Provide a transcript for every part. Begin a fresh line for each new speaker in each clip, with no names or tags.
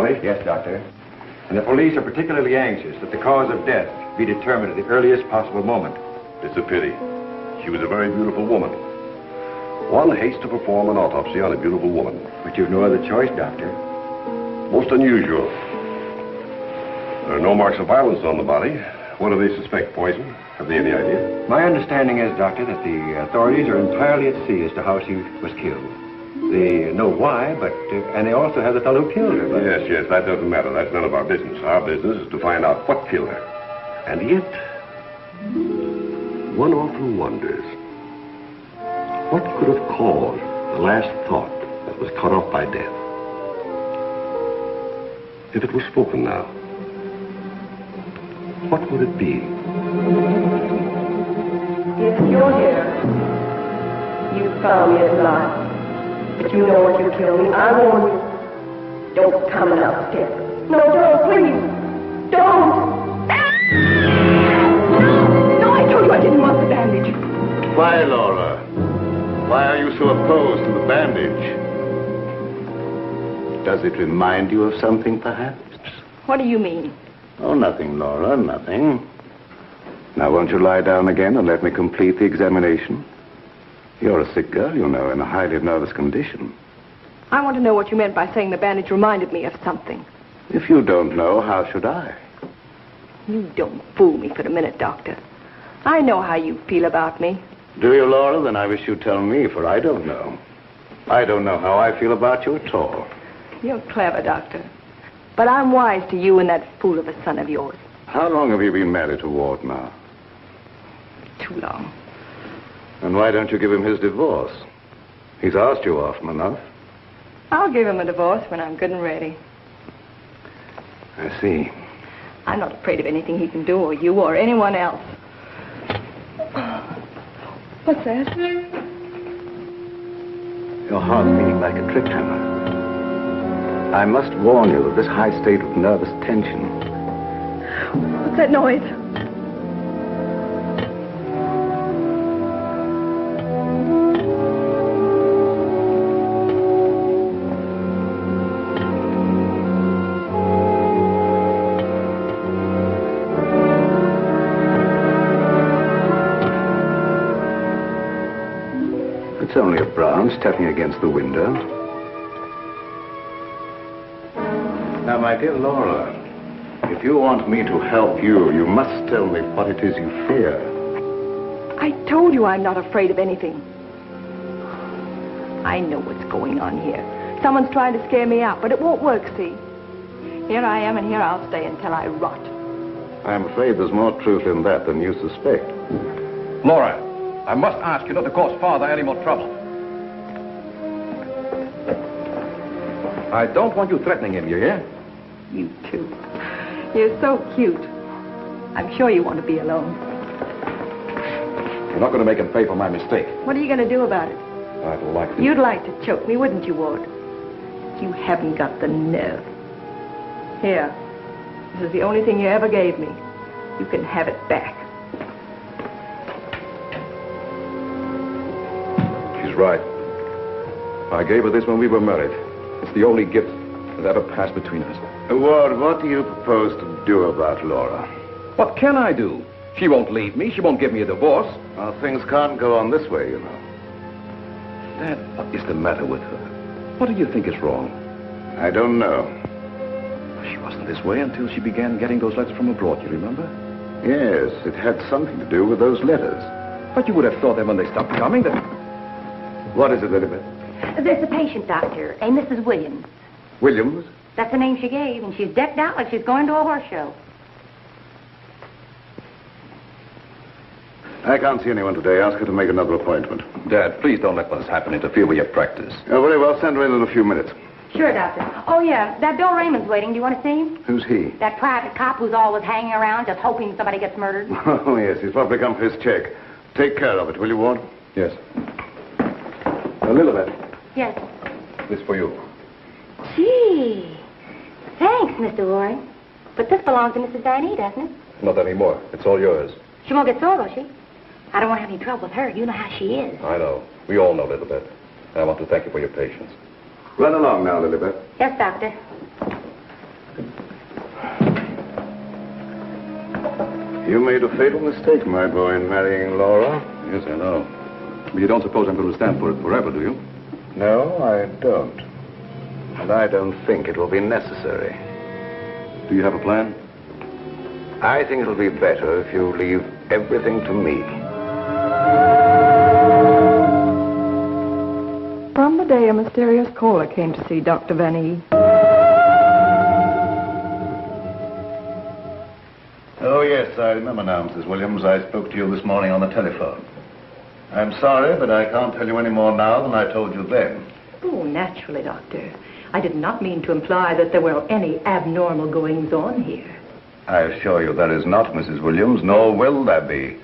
body?
Yes, Doctor. And the police are particularly anxious that the cause of death be determined at the earliest possible moment.
It's a pity. She was a very beautiful woman. One hates to perform an autopsy on a beautiful woman.
But you've no other choice, Doctor.
Most unusual. There are no marks of violence on the body. What do they suspect? Poison? Have they any idea?
My understanding is, Doctor, that the authorities are entirely at sea as to how she was killed. They know why, but... and they also have the fellow who killed her. But...
Yes, that doesn't matter. That's none of our business. Our business is to find out what killed her. And yet, one often wonders, what could have caused the last thought that was cut off by death? If it was spoken now, what would it be?
If you're here, you found me alive. But you know what you killed me. I warn you. Don't come upstairs. No, don't, please. Don't. No, I told you I didn't want the bandage.
Why, Laura? Why are you so opposed to the bandage? Does it remind you of something, perhaps?
What do you mean?
Oh, nothing, Laura, nothing. Now, won't you lie down again and let me complete the examination? You're a sick girl, you know, in a highly nervous condition.
I want to know what you meant by saying the bandage reminded me of something.
If you don't know, how should I?
You don't fool me for a minute, Doctor. I know how you feel about me.
Do you, Laura? Then I wish you'd tell me, for I don't know. I don't know how I feel about you at all.
You're clever, Doctor. But I'm wise to you and that fool of a son of yours.
How long have you been married to Ward now?
Too long.
And why don't you give him his divorce? He's asked you often enough.
I'll give him a divorce when I'm good and ready.
I see.
I'm not afraid of anything he can do, or you, or anyone else. What's that?
Your heart's beating like a trick hammer. I must warn you of this high state of nervous tension.
What's that noise?
It's only a branch tapping against the window. Now, my dear Laura, if you want me to help you, you must tell me what it is you fear.
I told you I'm not afraid of anything. I know what's going on here. Someone's trying to scare me out, but it won't work, see? Here I am, and here I'll stay until I rot.
I'm afraid there's more truth in that than you suspect.
Laura, I must ask you not to cause Father any more trouble. I don't want you threatening him, you hear?
You too. You're so cute. I'm sure you want to be alone.
You're not going to make him pay for my mistake.
What are you going to do about it?
I'd like to...
You'd like to choke me, wouldn't you, Ward? You haven't got the nerve. Here. This is the only thing you ever gave me. You can have it back.
She's right. I gave her this when we were married. It's the only gift that ever passed between us.
Ward, what do you propose to do about Laura?
What can I do? She won't leave me. She won't give me a divorce.
Well, things can't go on this way, you know.
Dad, what is the matter with her? What do you think is wrong?
I don't know.
She wasn't this way until she began getting those letters from abroad, you remember?
Yes, it had something to do with those letters.
But you would have thought that when they stopped coming, that...
What is it, Elizabeth?
There's a patient, Doctor, a Mrs. Williams.
Williams?
That's the name she gave, and she's decked out like she's going to a horse show.
I can't see anyone today. Ask her to make another appointment.
Dad, please don't let what's happened interfere with your practice.
Oh, very well. Send her in a few minutes.
Sure, Doctor. Oh, yeah, that Bill Raymond's waiting. Do you want to see him?
Who's he?
That private cop who's always hanging around just hoping somebody gets murdered.
Oh, yes. He's probably come for his check. Take care of it, will you, Ward?
Yes.
Elizabeth.
Yes.
This for you.
Gee. Thanks, Mr. Warren. But this belongs to Mrs. Van E, doesn't it?
Not anymore. It's all yours.
She won't get sold, will she? I don't want to have any trouble with her. You know how she is.
I know. We all know, Elizabeth. I want to thank you for your patience.
Run along now, Elizabeth.
Yes, Doctor.
You made a fatal mistake, my boy, in marrying Laura.
Yes, I know. But you don't suppose I'm going to stand for it forever, do you?
No, I don't. And I don't think it will be necessary.
Do you have a plan?
I think it'll be better if you leave everything to me.
From the day a mysterious caller came to see Dr. Van E.
Oh, yes, I remember now, Mrs. Williams. I spoke to you this morning on the telephone. I'm sorry, but I can't tell you any more now than I told you then.
Oh, naturally, Doctor. I did not mean to imply that there were any abnormal goings-on here.
I assure you there is not, Mrs. Williams, nor will there be.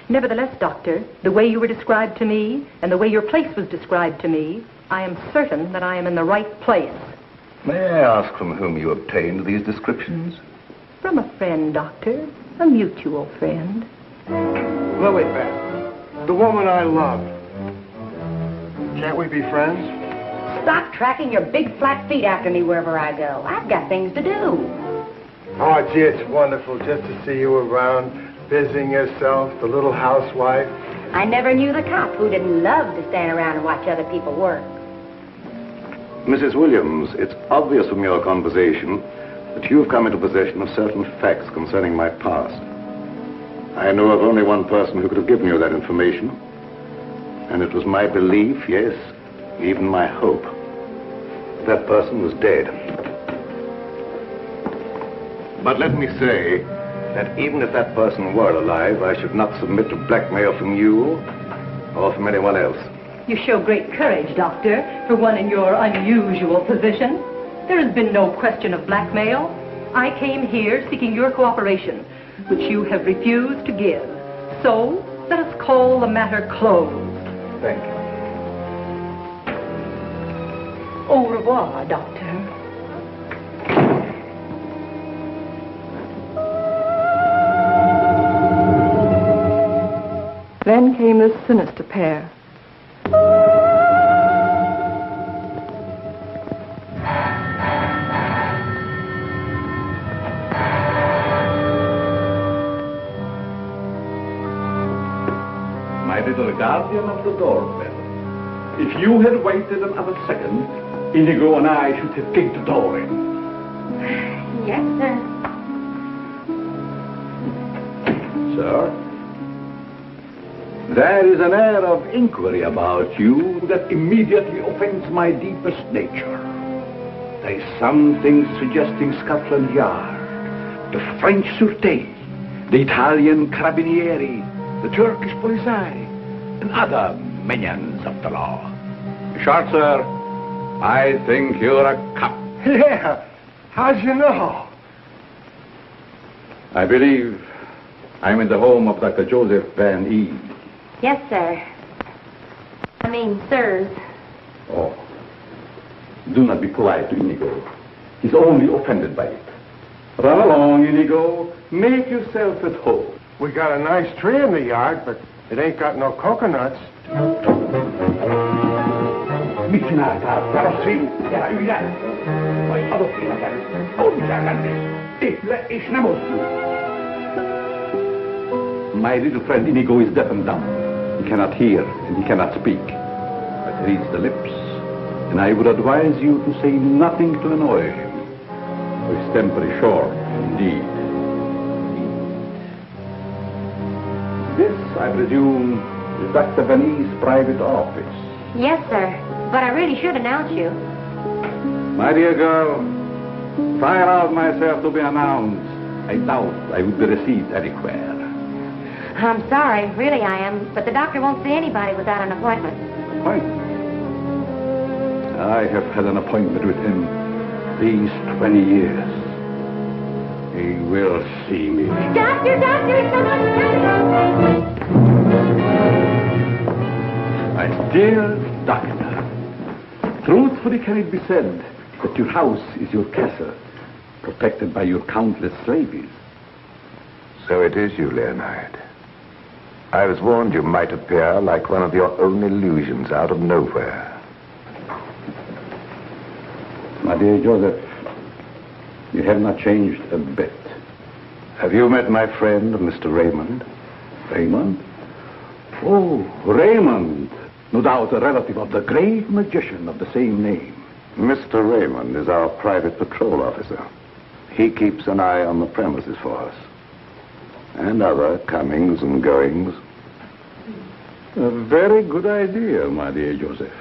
Nevertheless, Doctor, the way you were described to me and the way your place was described to me, I am certain that I am in the right place.
May I ask from whom you obtained these descriptions?
From a friend, Doctor. A mutual friend.
Lily Beth, the woman I love. Can't we be friends?
Stop tracking your big flat feet after me wherever I go. I've got things to do.
Oh, gee, it's wonderful just to see you around, busying yourself, the little housewife.
I never knew the cop who didn't love to stand around and watch other people work.
Mrs. Williams, it's obvious from your conversation that you've come into possession of certain facts concerning my past. I know of only one person who could have given you that information, and it was my belief, yes, even my hope, that person was dead. But let me say that even if that person were alive, I should not submit to blackmail from you or from anyone else.
You show great courage, Doctor, for one in your unusual position. There has been no question of blackmail. I came here seeking your cooperation, which you have refused to give. So, let us call the matter closed.
Thank you.
Au revoir, Doctor.
Then came this sinister pair.
My little guardian of the doorbell. If you had waited another second, Inigo and I should have kicked the door in.
Yes, sir.
Sir? There is an air of inquiry about you that immediately offends my deepest nature. There is something suggesting Scotland Yard, the French Sûreté, the Italian Carabinieri, the Turkish Police, and other minions of the law. Short, sir, I think you're a cop.
Yeah, how'd you know?
I believe I'm in the home of Dr. Joseph Van E.
Yes, sir. I mean, sirs.
Oh, do not be polite to Inigo. He's only offended by it. Run along, Inigo. Make yourself at home.
We got a nice tree in the yard, but it ain't got no coconuts.
My little friend Inigo is deaf and dumb. He cannot hear and he cannot speak. But he reads the lips, and I would advise you to say nothing to annoy him. His temper is short, indeed. This, I presume, is Dr. Van E's private office.
Yes, sir. But I really should announce you.
My dear girl, if I allowed myself to be announced, I doubt I would be received anywhere.
I'm sorry, really I am, but the doctor won't see anybody without an appointment.
Appointment? I have had an appointment with him these 20 years. He will see me.
Doctor, someone!
My dear doctor, truthfully can it be said that your house is your castle, protected by your countless slaves?
So it is you, Leonard. I was warned you might appear like one of your own illusions out of nowhere.
My dear Joseph, You have not changed a bit.
Have you met my friend, Mr. Raymond?
Raymond? Oh, Raymond. No doubt a relative of the great magician of the same name.
Mr. Raymond is our private patrol officer. He keeps an eye on the premises for us. And other comings and goings.
A very good idea, my dear Joseph.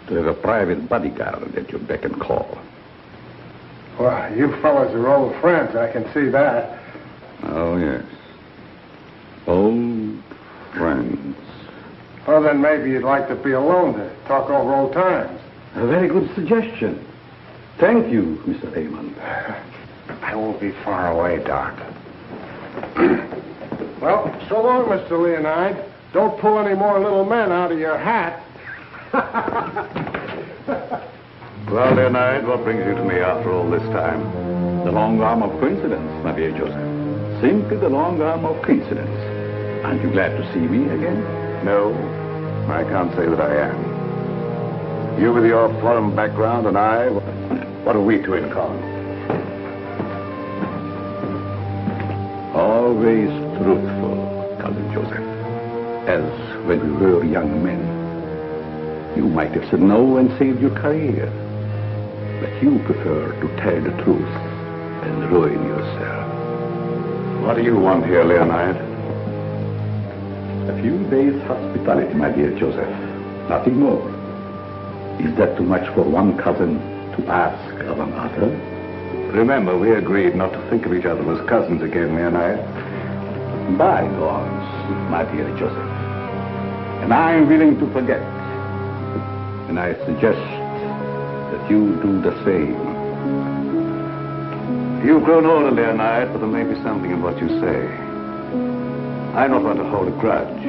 To have a private bodyguard at your beck and call.
Well, you fellas are old friends, I can see that.
Oh, yes. Old friends.
Well, then maybe you'd like to be alone to talk over old times.
A very good suggestion. Thank you, Mr. Raymond.
I won't be far away, Doc. Well, so long, Mr. Leonide. Don't pull any more little men out of your hat.
Well, Leonide, what brings you to me after all this time?
The long arm of coincidence, my dear Joseph. Simply the long arm of coincidence. Aren't you glad to see me again?
No, I can't say that I am. You with your foreign background and I, what have we two in common?
Always truthful, Cousin Joseph. As when we were young men. You might have said no and saved your career. But you prefer to tell the truth and ruin yourself.
What do you want here, Leonide?
A few days' hospitality, my dear Joseph. Nothing more. Is that too much for one cousin to ask of another?
Remember, we agreed not to think of each other as cousins again, Leonide.
Bygones, my dear Joseph. And I am willing to forget. And I suggest that you do the same.
You've grown older, Leonide, but there may be something in what you say. I don't want to hold a grudge.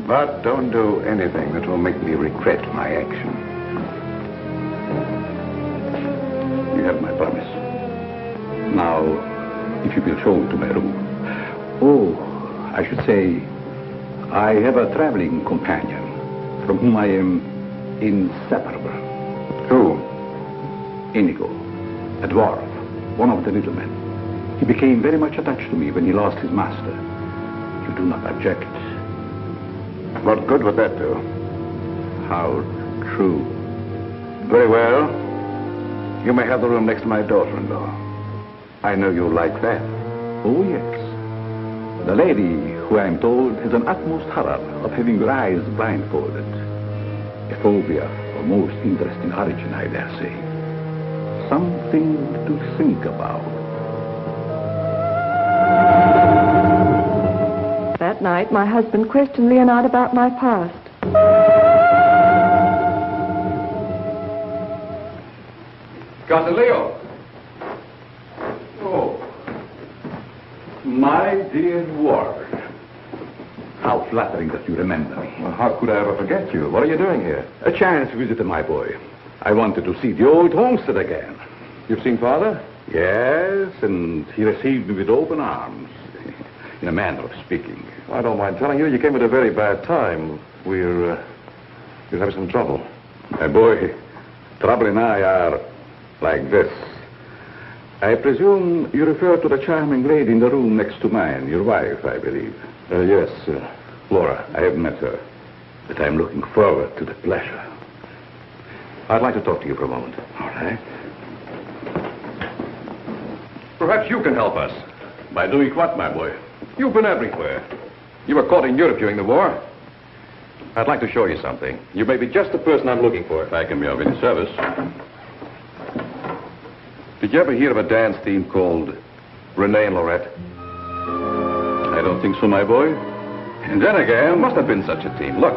But don't do anything that will make me regret my action.
You have my promise. Now, if you will show me to my room. Oh, I should say, I have a traveling companion from whom I am inseparable.
Who?
Inigo, a dwarf, one of the little men. He became very much attached to me when he lost his master. You do not object.
What good would that do?
How true.
Very well. You may have the room next to my daughter-in-law. I know you like that.
Oh, yes. The lady, who I am told has an utmost horror of having her eyes blindfolded. A phobia of most interesting origin, I dare say. Something to think about.
That night, my husband questioned Leonard about my past.
Cousin Leo.
Oh, my dear Ward. How flattering that you remember me.
Well, how could I ever forget you? What are you doing here?
A chance visit, my boy. I wanted to see the old homestead again.
You've seen Father?
Yes, and he received me with open arms. In a manner of speaking.
I don't mind telling you, you came at a very bad time. We're having some trouble.
My boy, trouble and I are like this. I presume you refer to the charming lady in the room next to mine, your wife, I believe.
Yes,
Laura. I have met her, but I'm looking forward to the pleasure.
I'd like to talk to you for a moment.
All right.
Perhaps you can help us.
By doing what, my boy?
You've been everywhere. You were caught in Europe during the war. I'd like to show you something. You may be just the person I'm looking for.
If I can be of any service.
Did you ever hear of a dance team called Renee and Lorette?
I don't think so, my boy. And then again...
There must have been such a team. Look.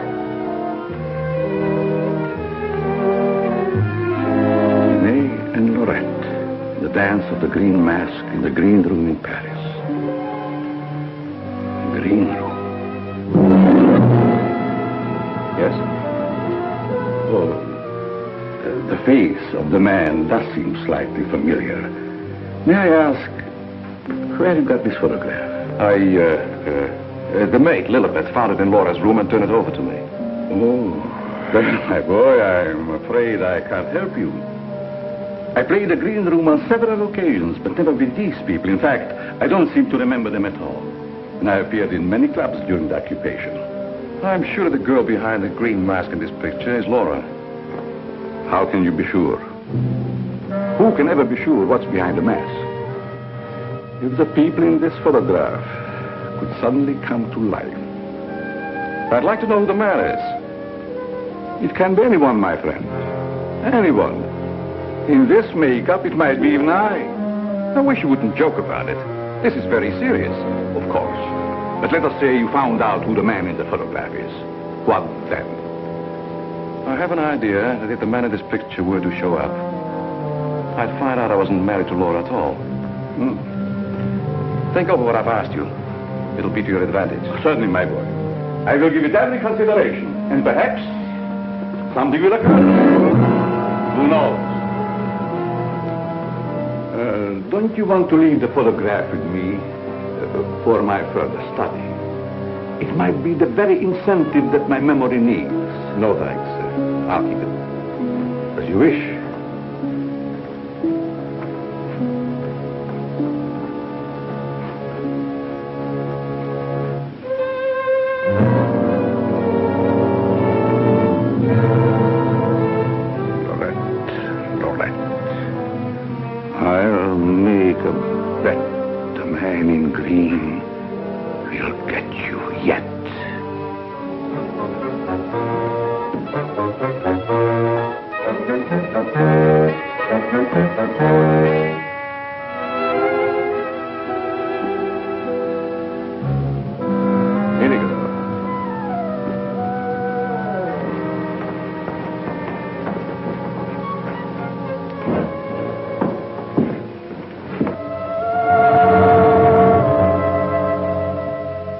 Renee and Lorette. The dance of the green mask in the green room in Paris. Green room.
Yes?
Oh, the face of the man does seem slightly familiar. May I ask, where you got this photograph?
The maid, Lilibet, found it in Laura's room and turned it over to me.
Oh, then, my boy, I'm afraid I can't help you. I played the green room on several occasions, but never with these people. In fact, I don't seem to remember them at all. And I appeared in many clubs during the occupation.
I'm sure the girl behind the green mask in this picture is Laura.
How can you be sure? Who can ever be sure what's behind the mask? If the people in this photograph could suddenly come to life.
I'd like to know who the man is.
It can be anyone, my friend. Anyone. In this makeup, it might be even I.
I wish you wouldn't joke about it. This is very serious.
Of course. But let us say you found out who the man in the photograph is. What then?
I have an idea that if the man in this picture were to show up, I'd find out I wasn't married to Laura at all. Think over what I've asked you. It'll be to your advantage.
Certainly, my boy. I will give it every consideration. And perhaps something will occur. Who knows? Don't you want to leave the photograph with me for my further study? It might be the very incentive that my memory needs.
No, thanks. I'll keep it.
As you wish. I'll make a bet the man in green will get you yet.
Here you go.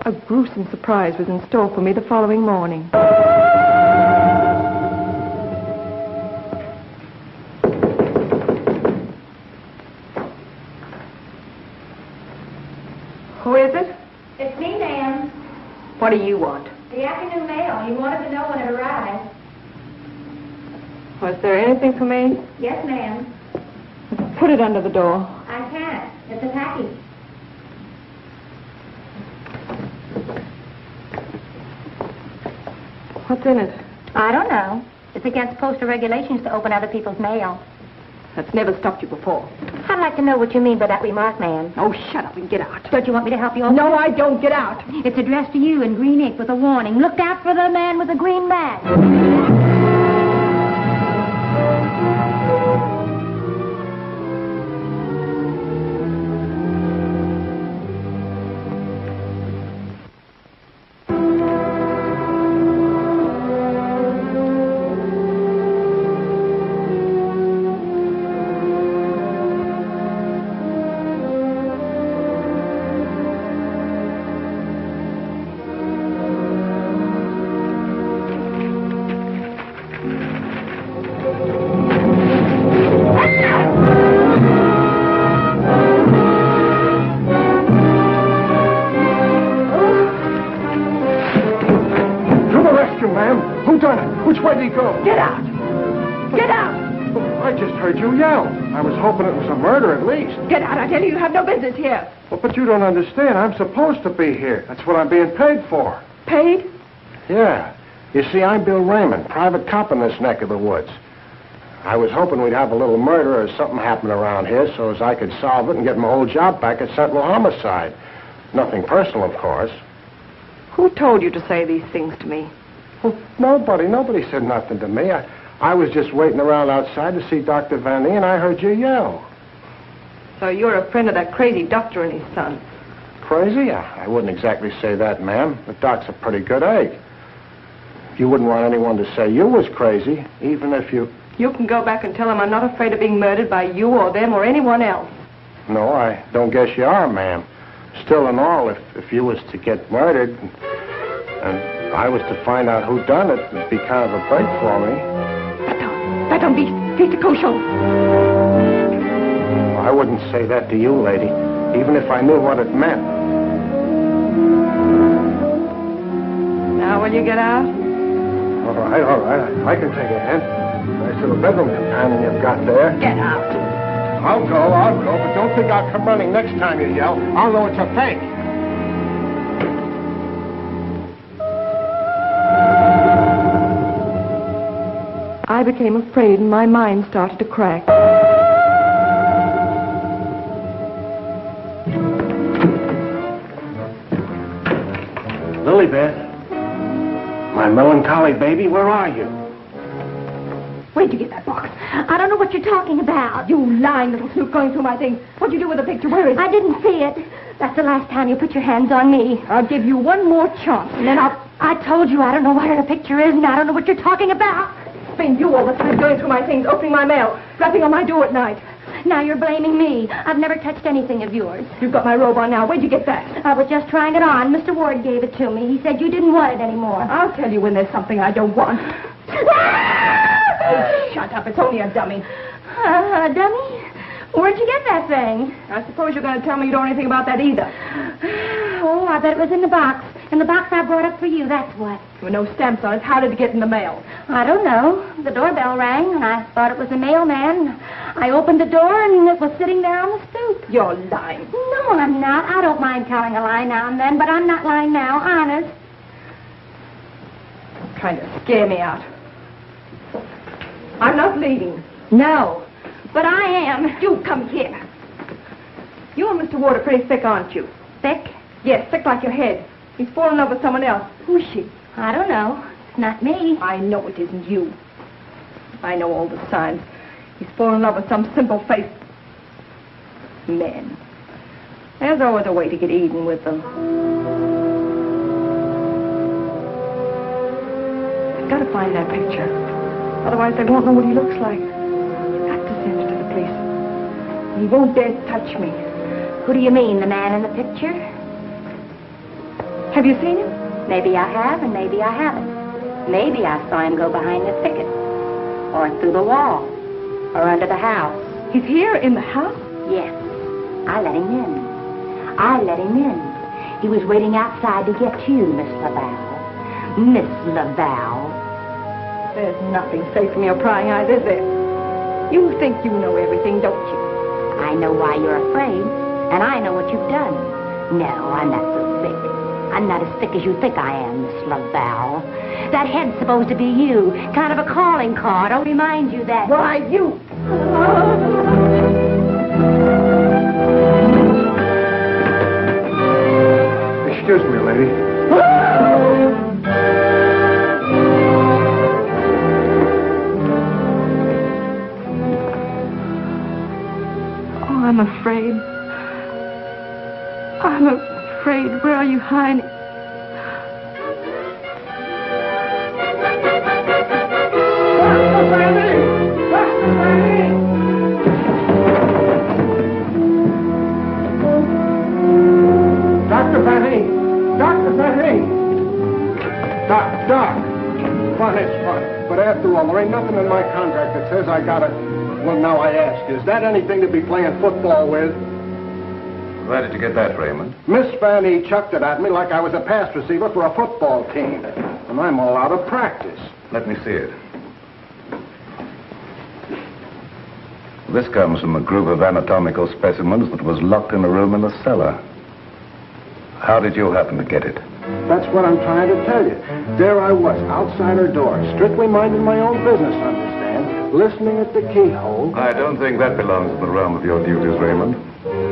A gruesome surprise was in store for me the following morning. Who is it?
It's me, ma'am.
What do you want?
The afternoon mail. You wanted to know when it arrived.
Was there anything for me?
Yes, ma'am.
Put it under the door.
I can't. It's a package.
What's in it?
I don't know. It's against postal regulations to open other people's mail.
That's never stopped you before.
I'd like to know what you mean by that remark, ma'am.
Oh, shut up and get out.
Don't you want me to help you open
No,
it?
I don't. Get out.
It's addressed to you in green ink with a warning. Look out for the man with the green mask.
Which way did he go?
Get out. Get out.
I just heard you yell. I was hoping it was a murder at least.
Get out. I tell you, you have no business here.
Well, but you don't understand. I'm supposed to be here. That's what I'm being paid for.
Paid?
Yeah. You see, I'm Bill Raymond, private cop in this neck of the woods. I was hoping we'd have a little murder or something happen around here so as I could solve it and get my old job back at Sentinel Homicide. Nothing personal, of course.
Who told you to say these things to me?
Well, nobody said nothing to me. I was just waiting around outside to see Dr. Van Nee, and I heard you yell.
So you're a friend of that crazy doctor and his son.
Crazy? I wouldn't exactly say that, ma'am. The doc's a pretty good egg. You wouldn't want anyone to say you was crazy, even if you...
You can go back and tell them I'm not afraid of being murdered by you or them or anyone else.
No, I don't guess you are, ma'am. Still and all, if you was to get murdered and I was to find out who done it, it'd be kind of a break for me.
That don't be kosher.
I wouldn't say that to you, lady, even if I knew what it meant.
Now will you get out?
All right. I can take a hand. Nice little bedroom companion you've got there.
Get out.
I'll go, but don't think I'll come running next time you yell. I'll know what to think.
I became afraid and my mind started to crack.
Lilybeth, my melancholy baby, where are you?
Where'd you get that box? I don't know what you're talking about. You lying little snoop going through my things. What'd you do with the picture? Where is it? I didn't see it. That's the last time you put your hands on me. I'll give you one more chance, and then I told you I don't know where the picture is, and I don't know what you're talking about. It's been you all the time going through my things, opening my mail, rapping on my door at night. Now you're blaming me. I've never touched anything of yours. You've got my robe on now. Where'd you get that? I was just trying it on. Mr. Ward gave it to me. He said you didn't want it anymore. I'll tell you when there's something I don't want. Oh, shut up. It's only a dummy. A dummy? Where'd you get that thing? I suppose you're going to tell me you don't know anything about that either. Oh, I bet it was in the box. In the box I brought up for you, that's what. There were no stamps on it. How did it get in the mail? I don't know. The doorbell rang, and I thought it was a mailman. I opened the door, and it was sitting there on the stoop. You're lying. No, I'm not. I don't mind telling a lie now and then, but I'm not lying now, honest. You're trying to scare me out. I'm not leaving. No. But I am. You come here. You and Mr. Ward are pretty thick, aren't you? Thick? Yes, thick like your head. He's fallen in love with someone else. Who is she? I don't know. It's not me. I know it isn't you. I know all the signs. He's fallen in love with some simple-faced men. There's always a way to get even with them. I've got to find that picture. Otherwise, they won't know what he looks like. I've got to send it to the police. He won't dare touch me. Who do you mean, the man in the picture? Have you seen him? Maybe I have, and maybe I haven't. Maybe I saw him go behind the thicket, or through the wall, or under the house. He's here in the house? Yes. I let him in. I let him in. He was waiting outside to get you, Miss Laval. Miss Laval. There's nothing safe from your prying eyes, is there? You think you know everything, don't you? I know why you're afraid, and I know what you've done. No, I'm not so sick. I'm not as thick as you think I am, Miss Laval. That head's supposed to be you, kind of a calling card. I'll remind you that. Why, you...
Excuse me, lady.
Oh, I'm afraid. I'm afraid. Where are you hiding?
Dr. Fanny! Dr. Fanny! Doc! Fun is fun. But after all, there ain't nothing in my contract that says I gotta... Well, now I ask, is that anything to be playing football with?
Where did you get that, Raymond?
Miss Fanny chucked it at me like I was a pass receiver for a football team. And I'm all out of practice.
Let me see it. This comes from a group of anatomical specimens that was locked in a room in the cellar. How did you happen to get it?
That's what I'm trying to tell you. There I was, outside her door, strictly minding my own business, understand? Listening at the keyhole.
I don't think that belongs to the realm of your duties, Raymond.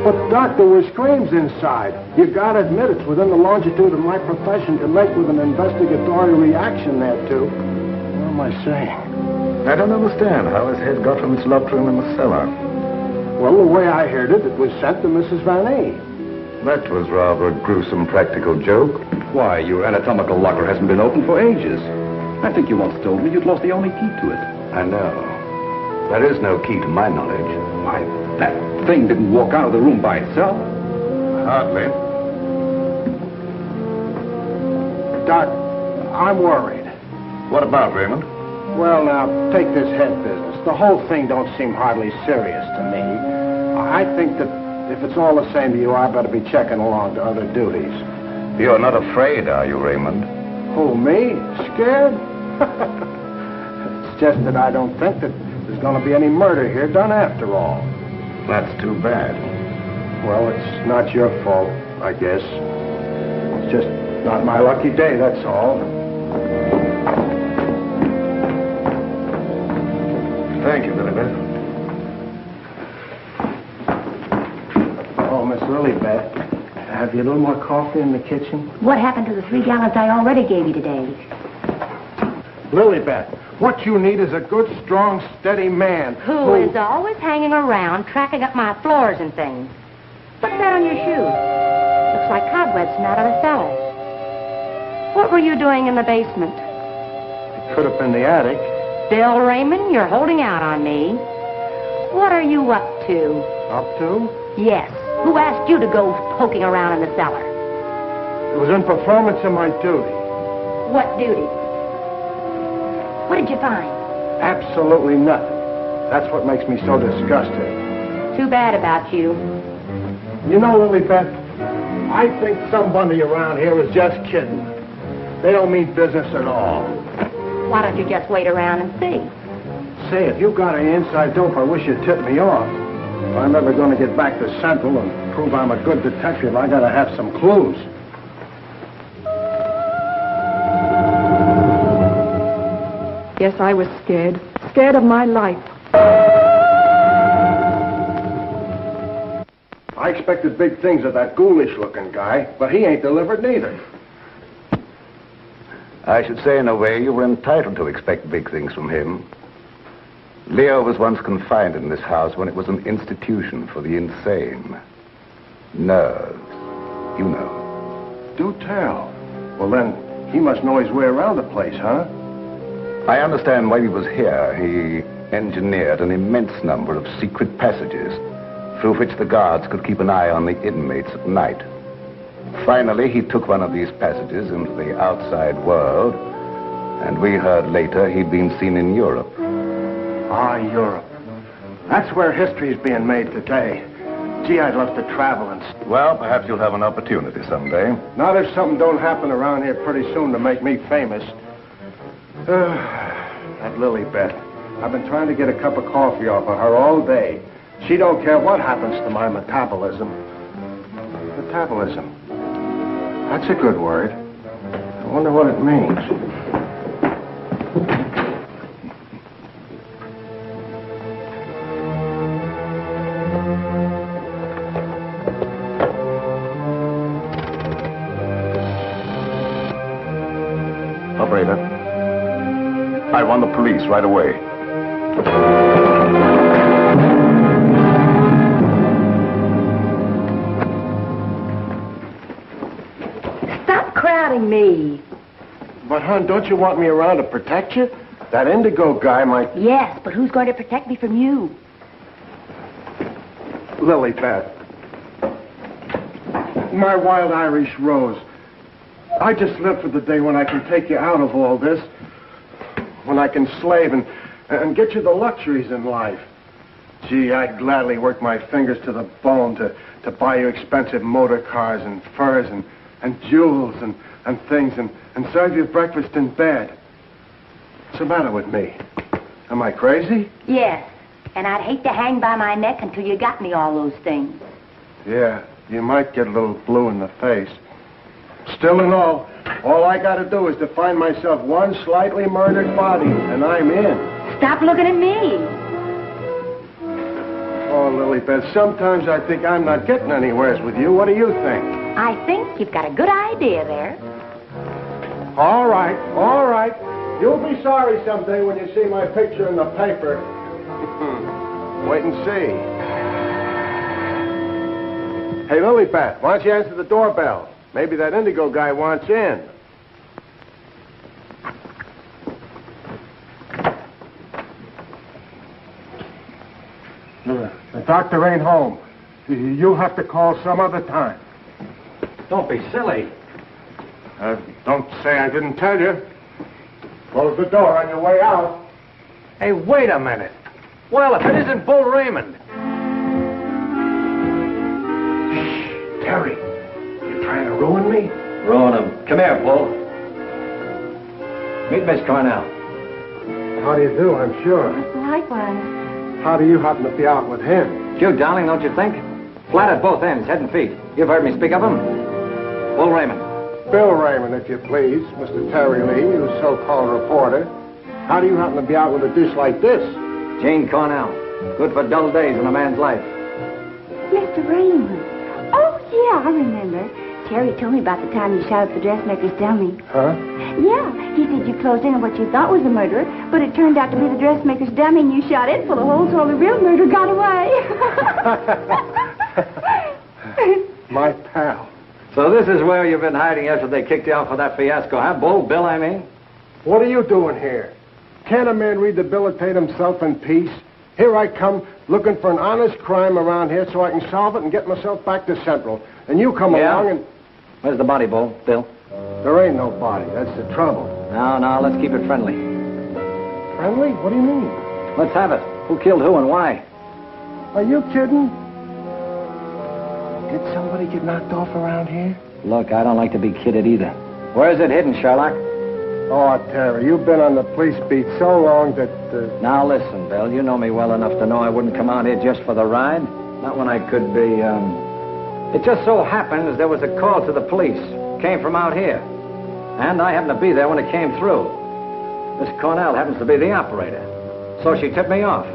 But, Doc, there were screams inside. You gotta admit it's within the longitude of my profession to make with an investigatory reaction thereto. What am I saying?
I don't understand how his head got from its locked room in the cellar.
Well, the way I heard it, it was sent to Mrs. Van A.
That was rather a gruesome practical joke.
Why, your anatomical locker hasn't been opened for ages. I think you once told me you'd lost the only key to it.
I know. There is no key to my knowledge.
Why, that thing didn't walk out of the room by itself.
Hardly.
Doc, I'm worried.
What about, Raymond?
Well, now, take this head business. The whole thing don't seem hardly serious to me. I think that if it's all the same to you, I better be checking along to other duties.
You're not afraid, are you, Raymond?
Who, me? Scared? It's just that I don't think that there's going to be any murder here done after all.
That's too bad.
Well, it's not your fault, I guess. It's just not my lucky day, that's all.
Thank you, Lilybeth.
Oh, Miss Lilybeth, have you a little more coffee in the kitchen?
What happened to the 3 gallons I already gave you today?
Lilybeth, what you need is a good, strong, steady man.
Who is always hanging around, tracking up my floors and things. What's that on your shoe? Looks like cobwebs from out of the cellar. What were you doing in the basement?
It could have been the attic.
Bill Raymond, you're holding out on me. What are you up to?
Up to?
Yes. Who asked you to go poking around in the cellar?
It was in performance of my duty.
What duty? What did you find?
Absolutely nothing. That's what makes me so disgusted.
Too bad about you.
You know, Lilybeth, I think somebody around here is just kidding. They don't mean business at all.
Why don't you just wait around and see?
Say, if you got any inside dope, I wish you'd tip me off. If I'm ever going to get back to Central and prove I'm a good detective, I got to have some clues.
Yes, I was scared. Scared of my life.
I expected big things of that ghoulish-looking guy, but he ain't delivered neither.
I should say, in a way, you were entitled to expect big things from him. Leo was once confined in this house when it was an institution for the insane. Nerves, you know.
Do tell. Well, then, he must know his way around the place, huh?
I understand while he was here, he engineered an immense number of secret passages through which the guards could keep an eye on the inmates at night. Finally, he took one of these passages into the outside world, and we heard later he'd been seen in Europe.
Ah, Europe. That's where history's being made today. Gee, I'd love to travel and...
Well, perhaps you'll have an opportunity someday.
Not if something don't happen around here pretty soon to make me famous. That Lilybeth. I've been trying to get a cup of coffee off of her all day. She don't care what happens to my metabolism. Metabolism. That's a good word. I wonder what it means.
Operator, I want the police right away.
Me.
But, hon, don't you want me around to protect you? That Indigo guy might...
Yes, but who's going to protect me from you?
Lilybeth. My wild Irish rose. I just live for the day when I can take you out of all this. When I can slave and get you the luxuries in life. Gee, I'd gladly work my fingers to the bone to buy you expensive motor cars and furs and jewels and things and serve you breakfast in bed. What's the matter with me? Am I crazy?
Yes, and I'd hate to hang by my neck until you got me all those things.
Yeah, you might get a little blue in the face. Still and all I gotta do is to find myself one slightly murdered body, and I'm in.
Stop looking at me.
Oh, Lilybeth, sometimes I think I'm not getting anywheres with you. What do you think?
I think you've got a good idea there.
All right, all right. You'll be sorry someday when you see my picture in the paper. Wait and see. Hey, Lilybeth, why don't you answer the doorbell? Maybe that Indigo guy wants in. The doctor ain't home. You'll have to call some other time.
Don't be silly.
Don't say I didn't tell you. Close the door on your way out.
Hey, wait a minute. Well, if it isn't Bull Raymond.
Shh, Terry. You trying to ruin me?
Ruin him. Come here, Bull. Meet Miss Cornell.
How do you do, I'm sure.
Likewise.
How do you happen to be out with him?
Cute, darling, don't you think? Flat at both ends, head and feet. You've heard me speak of him. Bull Raymond.
Bill Raymond, if you please. Mr. Terry Lee, you so-called reporter. How do you happen to be out with a dish like this?
Jane Cornell. Good for dull days in a man's life.
Mr. Raymond. Oh, yeah, I remember. Terry told me about the time you shot up the dressmaker's dummy.
Huh?
Yeah, he said you closed in on what you thought was a murderer, but it turned out to be the dressmaker's dummy, and you shot it full of holes so the real murderer got away.
My pal.
So this is where you've been hiding after they kicked you out for that fiasco, huh? Bill, I mean?
What are you doing here? Can't a man rehabilitate himself in peace? Here I come looking for an honest crime around here so I can solve it and get myself back to Central. And you come along and...
Where's the body, Bill?
There ain't no body. That's the trouble.
No, let's keep it friendly.
Friendly? What do you mean?
Let's have it. Who killed who and why?
Are you kidding? Did somebody get knocked off around here?
Look, I don't like to be kidded either. Where is it hidden, Sherlock?
Oh, Terry, you've been on the police beat so long that...
Now, listen, Bill, you know me well enough to know I wouldn't come out here just for the ride. Not when I could be, It just so happens there was a call to the police. Came from out here. And I happened to be there when it came through. Miss Cornell happens to be the operator. So she tipped me off.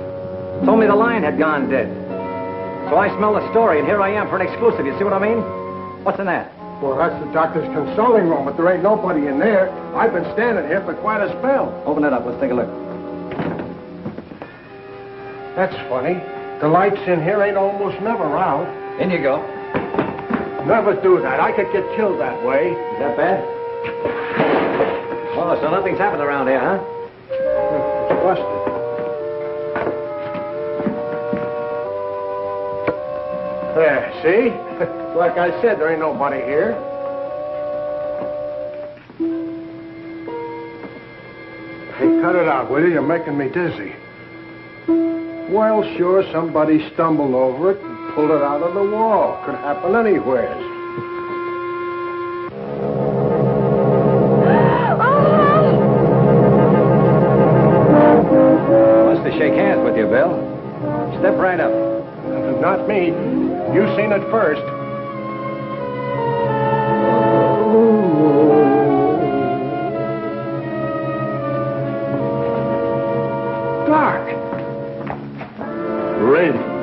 Told me the line had gone dead. So I smelled the story, and here I am for an exclusive. You see what I mean? What's in that?
Well, that's the doctor's consulting room, but there ain't nobody in there. I've been standing here for quite a spell.
Open it up. Let's take a look.
That's funny. The lights in here ain't almost never out.
In you go.
Never do that. I could get killed that way.
Is that bad? Oh, so nothing's happened around here, huh?
It's busted. There, see? Like I said, there ain't nobody here. Hey, cut it out, will you? You're making me dizzy. Well, sure, somebody stumbled over it and pulled it out of the wall. Could happen anywhere.
Wants to shake hands with you, Bill. Step right up.
Not me. You seen it first.
Doc! Raymond,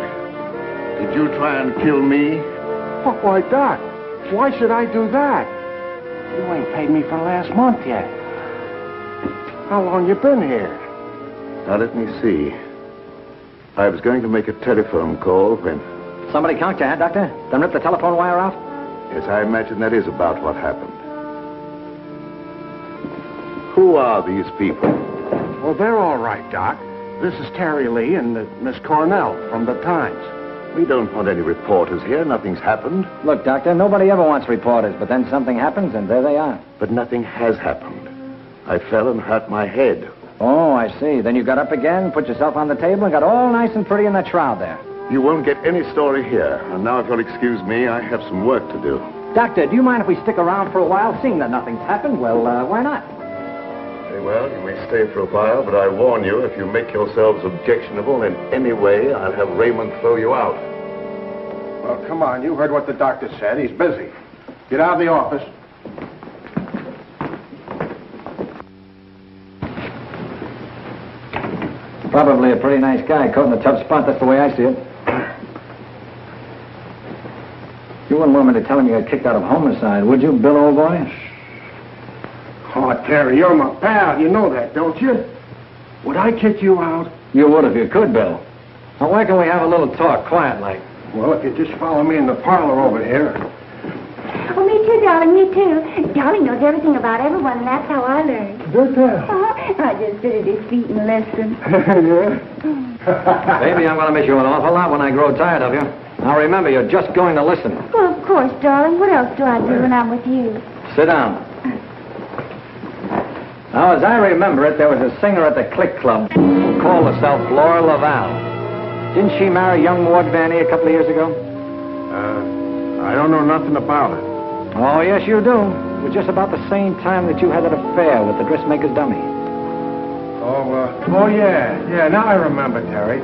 did you try and kill me?
Oh, why, Doc, why should I do that? You ain't paid me for last month yet. How long you been here?
Now, let me see. I was going to make a telephone call when...
Somebody conked you, huh, Doctor? Then rip the telephone wire off?
Yes, I imagine that is about what happened. Who are these people?
Well, they're all right, Doc. This is Terry Lee and Miss Cornell from the Times.
We don't want any reporters here. Nothing's happened.
Look, Doctor, nobody ever wants reporters, but then something happens and there they are.
But nothing has happened. I fell and hurt my head.
Oh, I see. Then you got up again, put yourself on the table, and got all nice and pretty in that shroud there.
You won't get any story here. And now, if you'll excuse me, I have some work to do.
Doctor, do you mind if we stick around for a while, seeing that nothing's happened? Well, why not?
Very well, you may stay for a while, but I warn you, if you make yourselves objectionable in any way, I'll have Raymond throw you out.
Well, come on. You heard what the doctor said. He's busy. Get out of the office.
Probably a pretty nice guy, caught in a tough spot. That's the way I see it. You wouldn't want me to tell him you got kicked out of homicide, would you, Bill, old boy?
Oh, Terry, you're my pal. You know that, don't you? Would I kick you out?
You would if you could, Bill. Now, why can't we have a little talk, quiet like?
Well, if you just follow me in the parlor over here.
Oh, me too, darling, me too. Darling knows everything about everyone, and that's how I learned.
Good tell.
I just sit at his feet and listen.
Yeah?
Baby, I'm going to miss you an awful lot when I grow tired of you. Now, remember, you're just going to listen.
Well, of course, darling. What else do I do when I'm with you?
Sit down. Now, as I remember it, there was a singer at the Click Club who called herself Laura Laval. Didn't she marry young Ward Vanny a couple of years ago?
I don't know nothing about it.
Oh, yes, you do. It was just about the same time that you had that affair with the dressmaker's dummy.
Oh, yeah. Yeah, now I remember, Terry.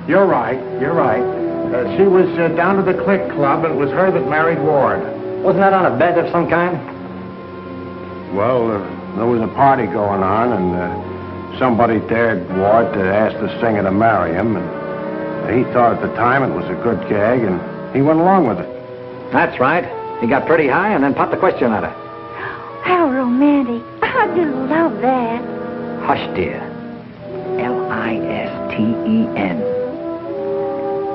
You're right. She was down to the Click Club, and it was her that married Ward.
Wasn't that on a bet of some kind?
Well, there was a party going on, and somebody dared Ward to ask the singer to marry him, and he thought at the time it was a good gag, and he went along with it.
That's right. He got pretty high and then popped the question at her.
How romantic. I just love that.
Hush, dear. Listen.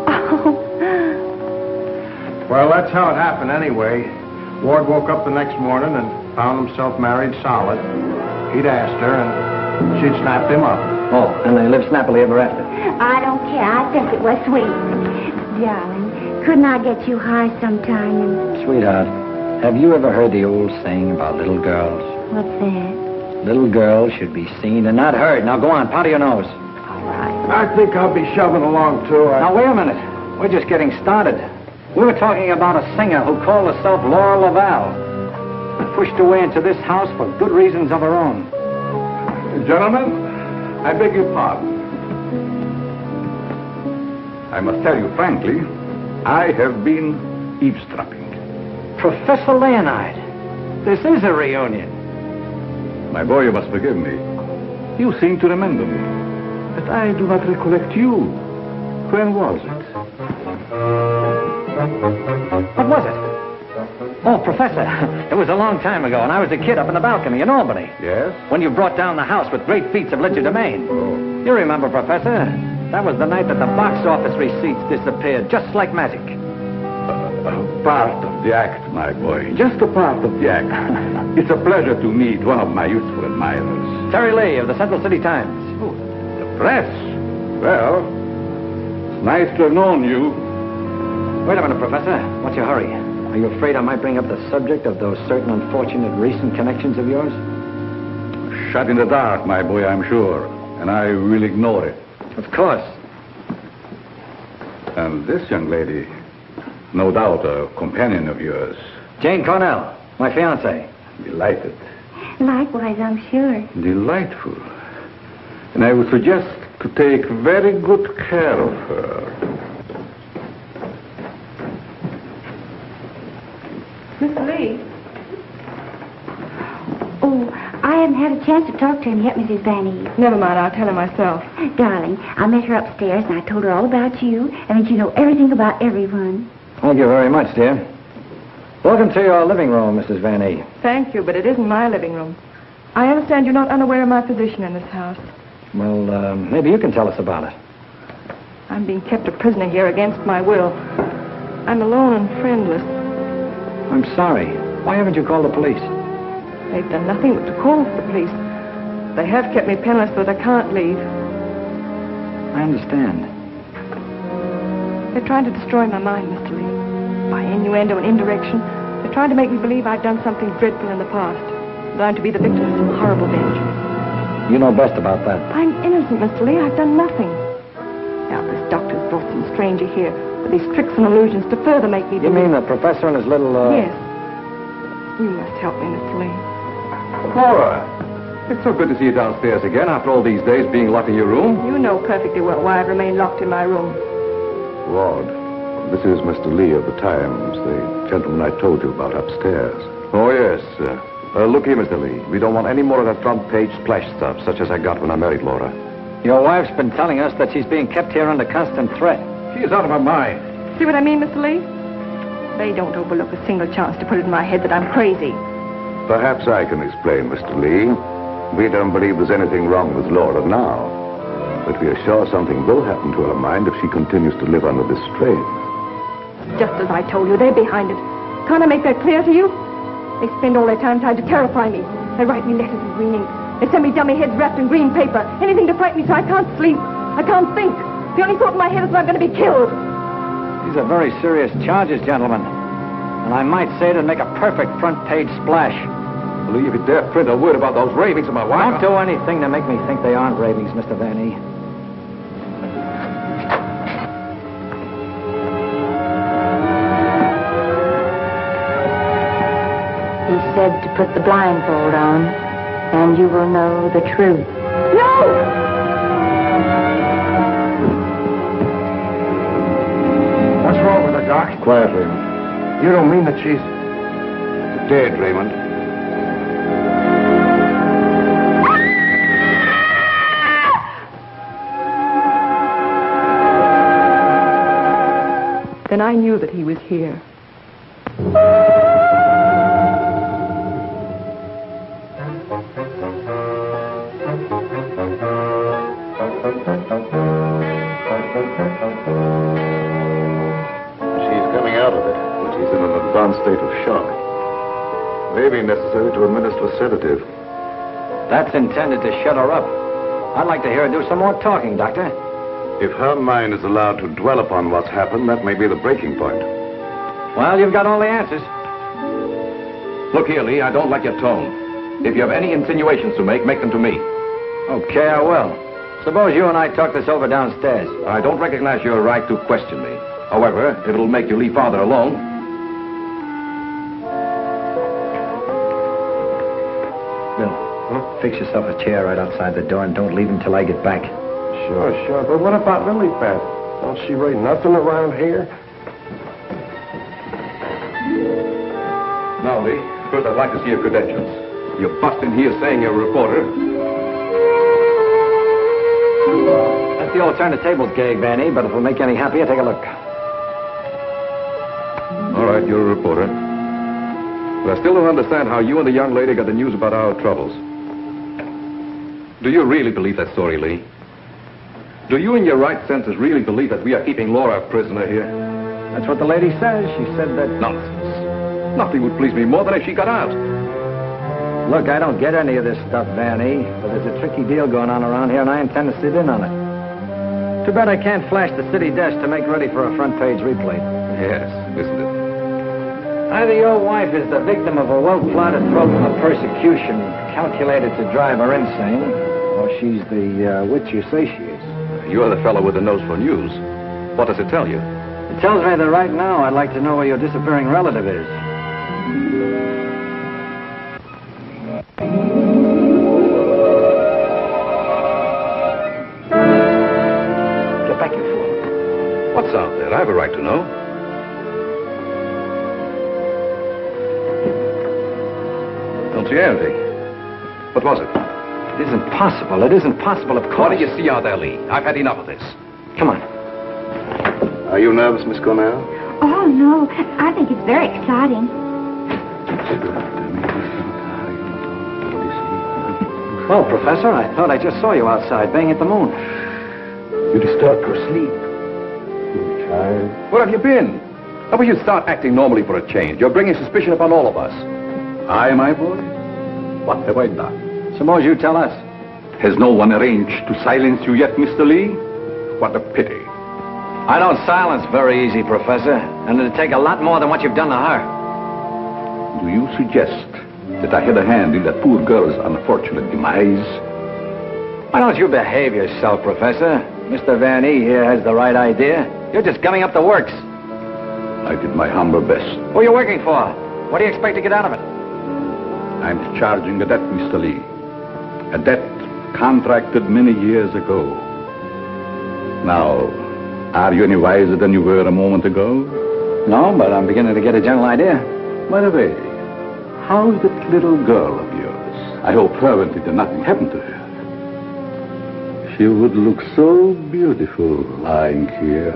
Oh.
Well, that's how it happened anyway. Ward woke up the next morning and found himself married solid. He'd asked her, and she'd snapped him up.
Oh, and they lived snappily ever after.
I don't care. I think it was sweet. Darling, couldn't I get you high sometime? And...
Sweetheart, have you ever heard the old saying about little girls?
What's that?
Little girls should be seen and not heard. Now go on, powder your nose.
All right.
I think I'll be shoving along, too.
Now, wait a minute. We're just getting started. We were talking about a singer who called herself Laura Laval. Pushed away into this house for good reasons of her own.
Gentlemen, I beg your pardon. I must tell you frankly, I have been eavesdropping.
Professor Leonard, this is a reunion.
My boy, you must forgive me. You seem to remember me, but I do not recollect you. When was it?
What was it? Oh, Professor, it was a long time ago, and I was a kid up in the balcony in Albany.
Yes?
When you brought down the house with great feats of legerdemain.
Oh.
You remember, Professor? That was the night that the box office receipts disappeared, just like magic.
Part of the act, my boy. Just a part of the act. It's a pleasure to meet one of my youthful admirers.
Terry Lee of the Central City Times.
Oh, the press? Well, nice to have known you.
Wait a minute, Professor. What's your hurry? Are you afraid I might bring up the subject of those certain unfortunate recent connections of yours?
Shut in the dark, my boy, I'm sure. And I will ignore it.
Of course.
And this young lady, no doubt a companion of yours.
Jane Cornell, my fiancée.
Delighted.
Likewise, I'm sure.
Delightful. And I would suggest to take very good care of her.
Miss Lee?
Oh, I haven't had a chance to talk to him yet, Mrs. Van Eve.
Never mind, I'll tell her myself.
Darling, I met her upstairs and I told her all about you and that you know everything about everyone.
Thank you very much, dear. Welcome to your living room, Mrs. Van E.
Thank you, but it isn't my living room. I understand you're not unaware of my position in this house.
Well, maybe you can tell us about it.
I'm being kept a prisoner here against my will. I'm alone and friendless.
I'm sorry. Why haven't you called the police?
They've done nothing but to call for the police. They have kept me penniless, but I can't leave.
I understand.
They're trying to destroy my mind, Mr. Lee. By innuendo and indirection, they're trying to make me believe I've done something dreadful in the past. That I'm to be the victim of some horrible danger.
You know best about that.
I'm innocent, Mr. Lee. I've done nothing. Now, this doctor's brought some stranger here with these tricks and illusions to further make me believe...
You mean the professor and his little,
Yes. You must help me, Mr. Lee.
Laura, it's so good to see you downstairs again after all these days being locked in your room.
You know perfectly well why I've remained locked in my room.
Ward, this is Mr. Lee of the Times, the gentleman I told you about upstairs.
Oh, yes. Look here, Mr. Lee. We don't want any more of that front-page splash stuff, such as I got when I married Laura.
Your wife's been telling us that she's being kept here under constant threat.
She's out of her mind.
See what I mean, Mr. Lee? They don't overlook a single chance to put it in my head that I'm crazy.
Perhaps I can explain, Mr. Lee. We don't believe there's anything wrong with Laura now. But we are sure something will happen to her mind if she continues to live under this strain.
Just as I told you, they're behind it. Can't I make that clear to you? They spend all their time trying to terrify me. They write me letters in green ink. They send me dummy heads wrapped in green paper. Anything to frighten me so I can't sleep. I can't think. The only thought in my head is that I'm going to be killed.
These are very serious charges, gentlemen. And I might say it'd make a perfect front-page splash.
Lee, if you dare print a word about those ravings of my wife...
Don't do anything to make me think they aren't ravings, Mr. Van E.
He said to put the blindfold on, and you will know the truth.
No!
Doc?
Quietly.
You don't mean that she's...
Dead, Raymond.
Then I knew that he was here.
State of shock. May be necessary to administer a sedative.
That's intended to shut her up. I'd like to hear her do some more talking, Doctor.
If her mind is allowed to dwell upon what's happened, that may be the breaking point.
Well, you've got all the answers.
Look here, Lee, I don't like your tone. If you have any insinuations to make them to me.
Okay, I will. Suppose you and I talk this over downstairs.
I don't recognize your right to question me. However, if it'll make you leave Father alone...
Fix yourself a chair right outside the door and don't leave until I get back.
Sure. But what about Lily Pad? Don't she rate nothing around here?
Now, Lee, first I'd like to see your credentials. You bust in here saying you're a reporter.
That's the old turn the tables gag, Vanny, but if it'll make you any happier, take a look.
All right, you're a reporter. But I still don't understand how you and the young lady got the news about our troubles. Do you really believe that story, Lee? Do you in your right senses really believe that we are keeping Laura a prisoner here?
That's what the lady says. She said that...
Nonsense. Nothing would please me more than if she got out.
Look, I don't get any of this stuff, Vanny, but there's a tricky deal going on around here, and I intend to sit in on it. Too bad I can't flash the city desk to make ready for a front-page replay.
Yes, isn't it?
Either your wife is the victim of a well-plotted program of persecution calculated to drive her insane, or she's the witch you say she is.
You're the fellow with the nose for news. What does it tell you?
It tells me that right now I'd like to know where your disappearing relative is. Get back, you fool.
What's out there? I have a right to know. Don't see anything. What was it?
It isn't possible. It isn't possible, of course.
What do you see out there, Lee? I've had enough of this.
Come on.
Are you nervous, Miss Cornell?
Oh, no. I think it's very exciting.
Well, Professor, I thought I just saw you outside banging at the moon.
You disturbed her sleep. Child.
Where have you been? How about you start acting normally for a change? You're bringing suspicion upon all of us.
I, my boy? What have I done?
Suppose you tell us.
Has no one arranged to silence you yet, Mr. Lee? What a pity.
I don't silence very easy, Professor. And it'd take a lot more than what you've done to her.
Do you suggest that I had a hand in that poor girl's unfortunate demise?
Why don't you behave yourself, Professor? Mr. Van E here has the right idea. You're just gumming up the works.
I did my humble best.
Who are you working for? What do you expect to get out of it?
I'm discharging a debt, Mr. Lee. A debt contracted many years ago. Now, are you any wiser than you were a moment ago?
No, but I'm beginning to get a general idea.
By the way, how's that little girl of yours? I hope fervently that nothing happened to her. She would look so beautiful lying here.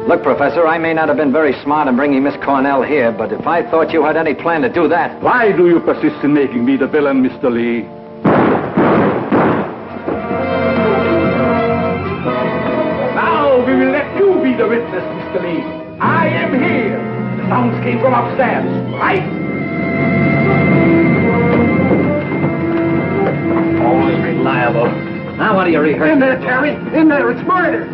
Look, Professor, I may not have been very smart in bringing Miss Cornell here, but if I thought you had any plan to do that...
Why do you persist in making me the villain, Mr. Lee?
Now we will let you be the witness, Mr. Lee. I am here. The sounds came from upstairs, right? Always reliable.
Now what are you rehearsing?
In there, Terry. In there. It's murder.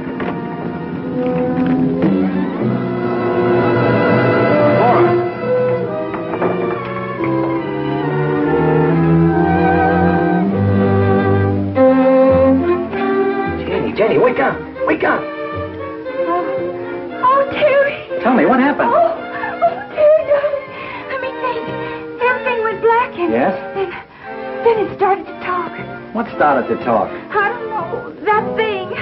Jenny, wake up! Wake up!
Oh, Terry!
Tell me, what happened?
Oh, Terry, darling. Let me think. Everything went black and...
Yes?
Then it started to talk.
What started to talk?
I don't know. That thing.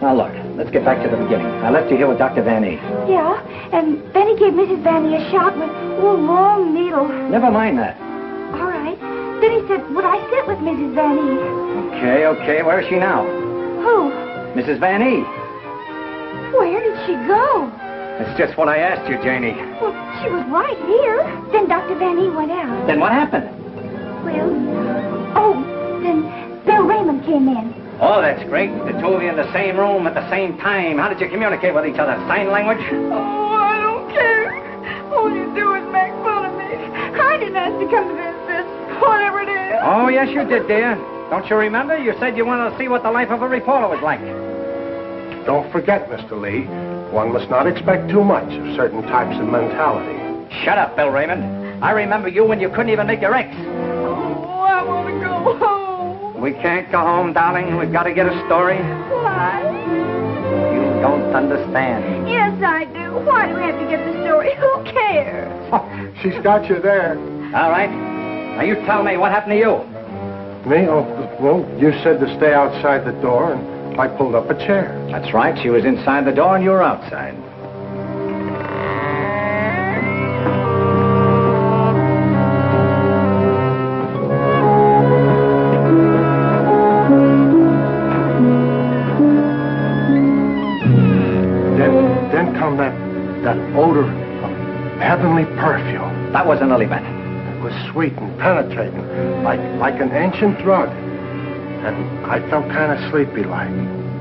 Now, look, let's get back to the beginning. I left you here with Dr. Van E.
Yeah, and then he gave Mrs. Van E a shot with a long needle.
Never mind that.
All right. Then he said, would I sit with Mrs. Van E?
Okay. Where is she now?
Who?
Mrs. Van E.
Where did she go?
That's just what I asked you, Janie.
Well, she was right here. Then Dr. Van E went out.
Then what happened?
Well, then Bill Raymond came in.
Oh, that's great. The two of you in the same room at the same time. How did you communicate with each other? Sign language?
Oh, I don't care. All you do is make fun of me. I didn't ask to come to this, whatever it is.
Oh, yes, you did, dear. Don't you remember? You said you wanted to see what the life of a reporter was like.
Don't forget, Mr. Lee, one must not expect too much of certain types of mentality.
Shut up, Bill Raymond. I remember you when you couldn't even make your X.
Oh, I want to go home.
We can't go home, darling. We've got to get a story.
Why?
You don't understand.
Yes, I do. Why do we have to get the story? Who cares?
She's got you there.
All right. Now, you tell me, what happened to you?
Me? Oh, well, you said to stay outside the door, and I pulled up a chair.
That's right. She was inside the door, and you were outside.
Then come that odor of heavenly perfume.
That was an lily pad.
It was sweet and penetrating, like an ancient drug. And I felt kind of sleepy-like.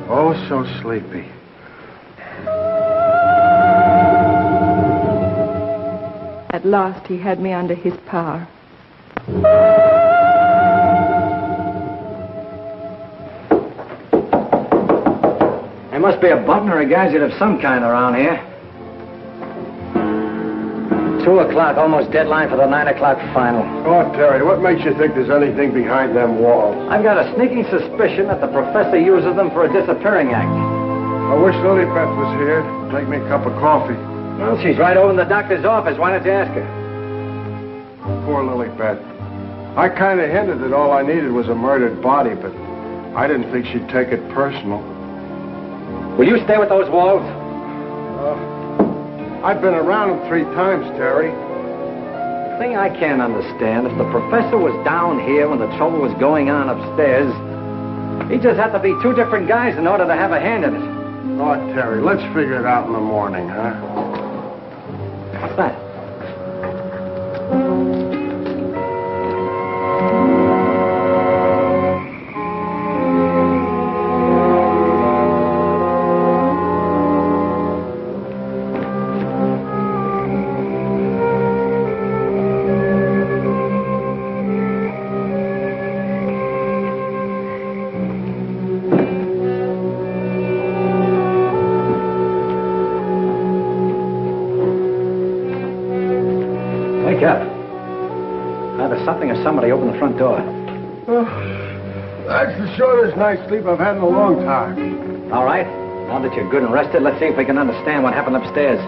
Oh, so sleepy.
At last, he had me under his power.
There must be a button or a gadget of some kind around here. 2 o'clock, almost deadline for the 9 o'clock final.
Oh, Terry, what makes you think there's anything behind them walls?
I've got a sneaking suspicion that the professor uses them for a disappearing act.
I wish Lilybeth was here. Take me a cup of coffee.
Well, she's right over in the doctor's office. Why don't you ask her?
Poor Lilybeth. I kind of hinted that all I needed was a murdered body, but I didn't think she'd take it personal.
Will you stay with those walls?
I've been around them 3 times, Terry.
The thing I can't understand, if the professor was down here when the trouble was going on upstairs, he just had to be 2 different guys in order to have a hand in it.
Oh, Terry, let's figure it out in the morning, huh?
What's that? Wake up. Either something or somebody opened the front door.
Oh, that's the shortest night's sleep I've had in a long time.
All right. Now that you're good and rested, let's see if we can understand what happened upstairs.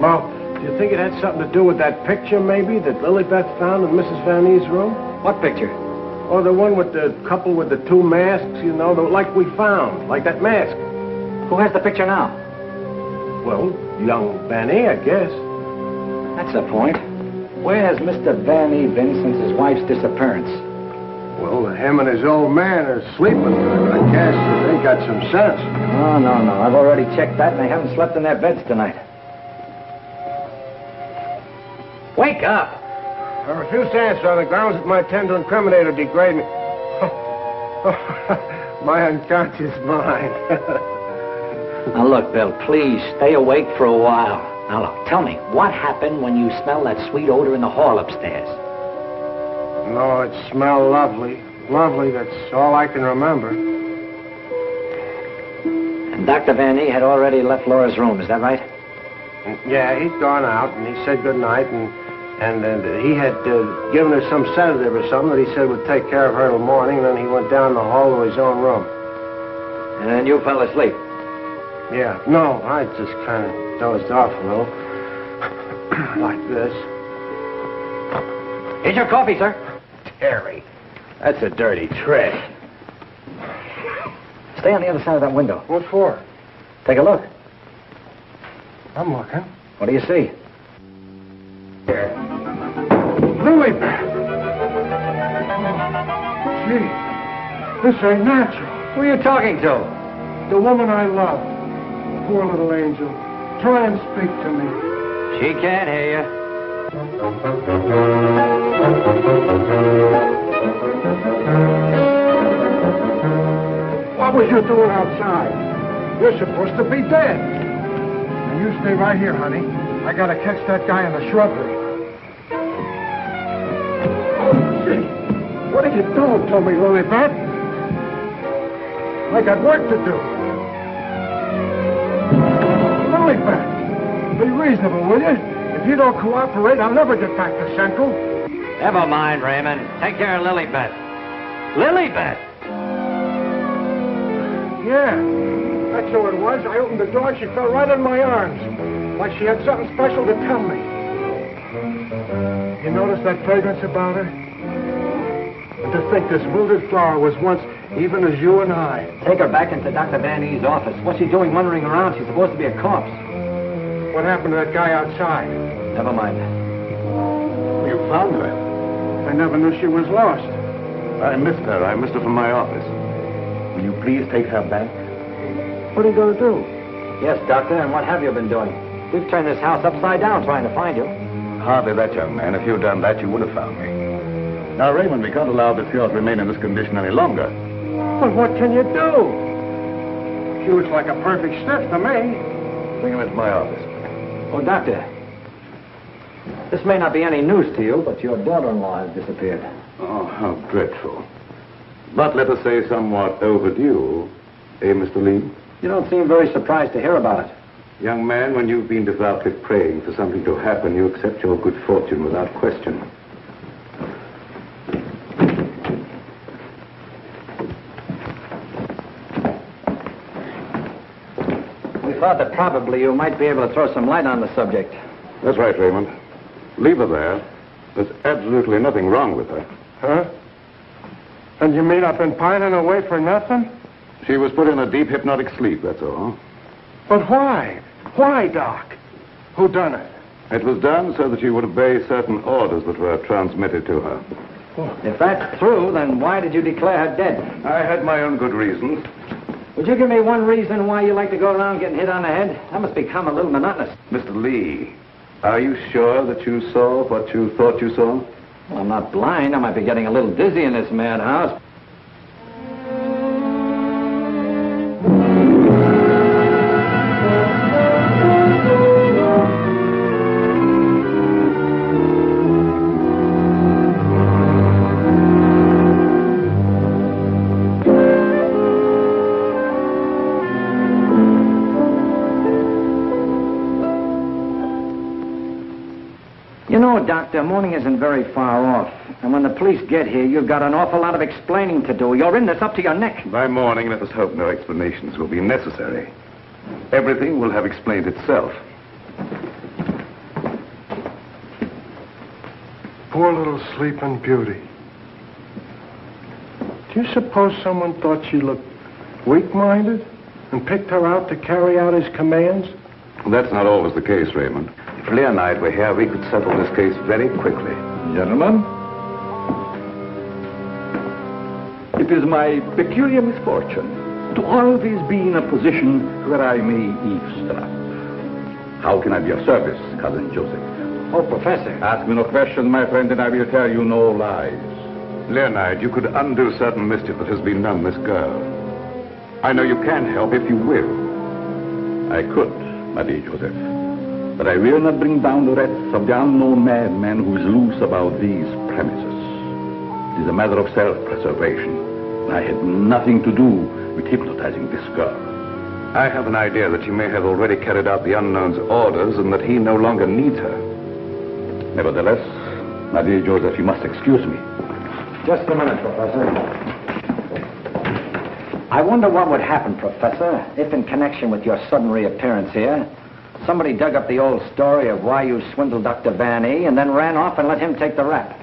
Well, do you think it had something to do with that picture, maybe, that Lilybeth found in Mrs. Van E's room?
What picture?
Oh, the one with the couple with the 2 masks, you know, like we found, like that mask.
Who has the picture now?
Well, young Van E, I guess.
That's the point. Where has Mr. Van E been since his wife's disappearance?
Well, him and his old man are sleeping, but I guess they got some sense.
Oh, no. I've already checked that, and they haven't slept in their beds tonight. Wake up!
I refuse to answer on the grounds that my tend to incriminate or degrade me. My unconscious mind.
Now, look, Bill, please stay awake for a while. Now, look, tell me, what happened when you smelled that sweet odor in the hall upstairs?
No, it smelled lovely. Lovely, that's all I can remember.
And Dr. Van E had already left Laura's room, is that right?
Yeah, he'd gone out, and he said goodnight, and he had given her some sedative or something that he said would take care of her till morning, and then he went down the hall to his own room.
And then you fell asleep?
Yeah, no, I just kind of dozed off a little. Like this.
Here's your coffee, sir.
Terry, that's a dirty trick.
Stay on the other side of that window.
What for?
Take a look.
I'm looking.
What do you see?
Lily Beth! Gee, this ain't natural.
Who are you talking to?
The woman I love. Poor little angel. Try and speak to me.
She can't hear you.
What was you doing outside? You're supposed to be dead. Now you stay right here, honey. I gotta catch that guy in the shrubbery. Oh, gee. What are you doing to me, Lilybeth? I got work to do. Lilybeth, be reasonable, will you? If you don't cooperate, I'll never get back to Central.
Never mind, Raymond. Take care of Lilybeth. Lilybeth!
Yeah, that's who it was. I opened the door and she fell right in my arms. Like she had something special to tell me. You notice that fragrance about her? And to think this wilted flower was once even as you and I.
Take her back into Dr. Van E's office. What's she doing wandering around? She's supposed to be a corpse.
What happened to that guy outside?
Never mind.
You found her.
I never knew she was lost.
I missed her. I missed her from my office. Will you please take her back?
What are you going to do?
Yes, Doctor, and what have you been doing? We've turned this house upside down trying to find you.
Hardly that, young man. If you'd done that, you would have found me. Now, Raymond, we can't allow this girl to remain in this condition any longer.
But what can you do? She looks like a perfect stiff to me.
Bring him into my office.
Oh, Doctor, this may not be any news to you, but your daughter-in-law has disappeared.
Oh, how dreadful. But let us say somewhat overdue, eh, Mr. Lee?
You don't seem very surprised to hear about it.
Young man, when you've been devoutly praying for something to happen, you accept your good fortune without question.
We thought that probably you might be able to throw some light on the subject.
That's right, Raymond. Leave her there. There's absolutely nothing wrong with her.
Huh? And you mean I've been pining away for nothing?
She was put in a deep hypnotic sleep, that's all.
But why? Why, Doc? Who done it?
It was done so that she would obey certain orders that were transmitted to her.
If that's true, then why did you declare her dead?
I had my own good reasons.
Would you give me one reason why you like to go around getting hit on the head? That must become a little monotonous.
Mr. Lee, are you sure that you saw what you thought you saw?
Well, I'm not blind. I might be getting a little dizzy in this madhouse. You know, Doctor, morning isn't very far off. And when the police get here, you've got an awful lot of explaining to do. You're in this up to your neck.
By morning, let us hope no explanations will be necessary. Everything will have explained itself.
Poor little sleeping beauty. Do you suppose someone thought she looked weak-minded and picked her out to carry out his commands?
That's not always the case, Raymond. If Leonide were here, we could settle this case very quickly.
Gentlemen, it is my peculiar misfortune to always be in a position where I may eavesdrop. How can I be of service, Cousin Joseph?
Oh, Professor.
Ask me no questions, my friend, and I will tell you no lies.
Leonide, you could undo certain mischief that has been done this girl. I know you can help if you will.
I could, my dear Joseph. But I will not bring down the wrath of the unknown madman who is loose about these premises. It is a matter of self-preservation. I had nothing to do with hypnotizing this girl.
I have an idea that she may have already carried out the unknown's orders and that he no longer needs her.
Nevertheless, my dear Joseph, you must excuse me.
Just a minute, Professor. I wonder what would happen, Professor, if in connection with your sudden reappearance here, somebody dug up the old story of why you swindled Dr. Van E and then ran off and let him take the rap.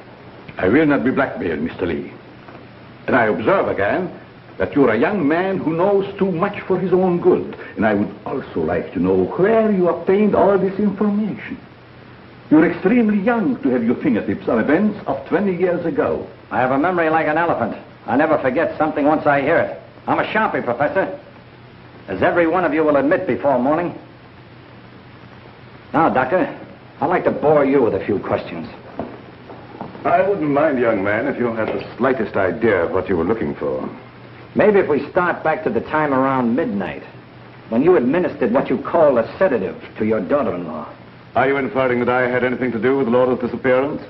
I will not be blackmailed, Mr. Lee. And I observe again that you're a young man who knows too much for his own good. And I would also like to know where you obtained all this information. You're extremely young to have your fingertips on events of 20 years ago.
I have a memory like an elephant. I never forget something once I hear it. I'm a sharpie, Professor. As every one of you will admit before morning. Now, Doctor, I'd like to bore you with a few questions.
I wouldn't mind, young man, if you had the slightest idea of what you were looking for.
Maybe if we start back to the time around midnight, when you administered what you call a sedative to your daughter-in-law.
Are you inferring that I had anything to do with Laura's disappearance?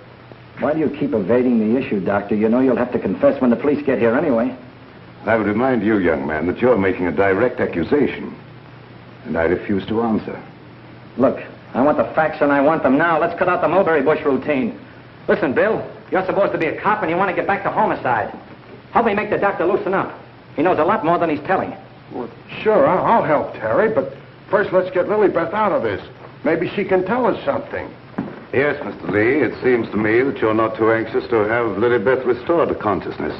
Why do you keep evading the issue, Doctor? You know you'll have to confess when the police get here anyway.
I would remind you, young man, that you're making a direct accusation, and I refuse to answer.
Look, I want the facts and I want them now. Let's cut out the mulberry bush routine. Listen, Bill, you're supposed to be a cop and you want to get back to homicide. Help me make the doctor loosen up. He knows a lot more than he's telling.
Well, sure, I'll help Terry, but first let's get Lilybeth out of this. Maybe she can tell us something.
Yes, Mr. Lee, it seems to me that you're not too anxious to have Lilybeth restored to consciousness.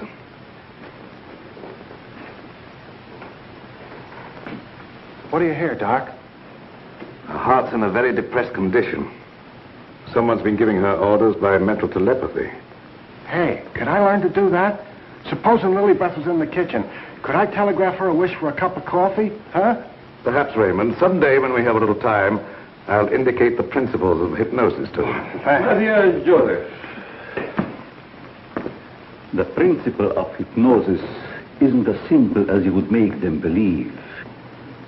What do you hear, Doc?
Her heart's in a very depressed condition. Someone's been giving her orders by mental telepathy.
Hey, could I learn to do that? Supposing Lilybeth was in the kitchen, could I telegraph her a wish for a cup of coffee, huh?
Perhaps, Raymond, someday when we have a little time, I'll indicate the principles of hypnosis to her.
Thanks.
My dear Joseph, the principle of hypnosis isn't as simple as you would make them believe.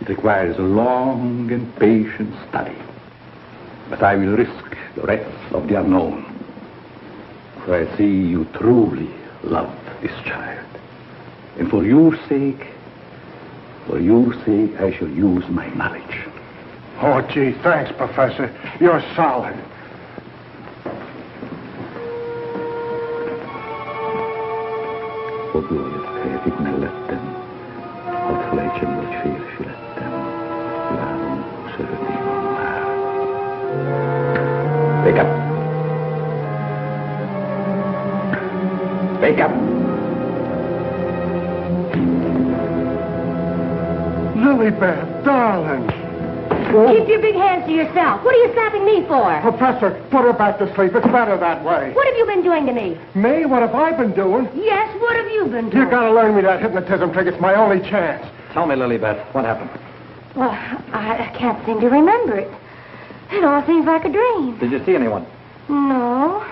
It requires a long and patient study. But I will risk the rest of the unknown. For I see you truly love this child. And for your sake, I shall use my knowledge.
Oh, gee, thanks, Professor. You're solid.
Och då jag fick mig lätten och flächen mot fyrflätten larm söder Wake up. Wake up.
Lilybeth, darling.
Keep your big hands to yourself. What are you slapping me for?
Professor, put her back to sleep. It's better that way.
What have you been doing to me?
Me? What have I been doing?
Yes, what have you been doing?
You gotta learn me that hypnotism trick. It's my only chance.
Tell me, Lilybeth, what happened?
Well, I can't seem to remember it. It all seems like a dream.
Did you see anyone?
No.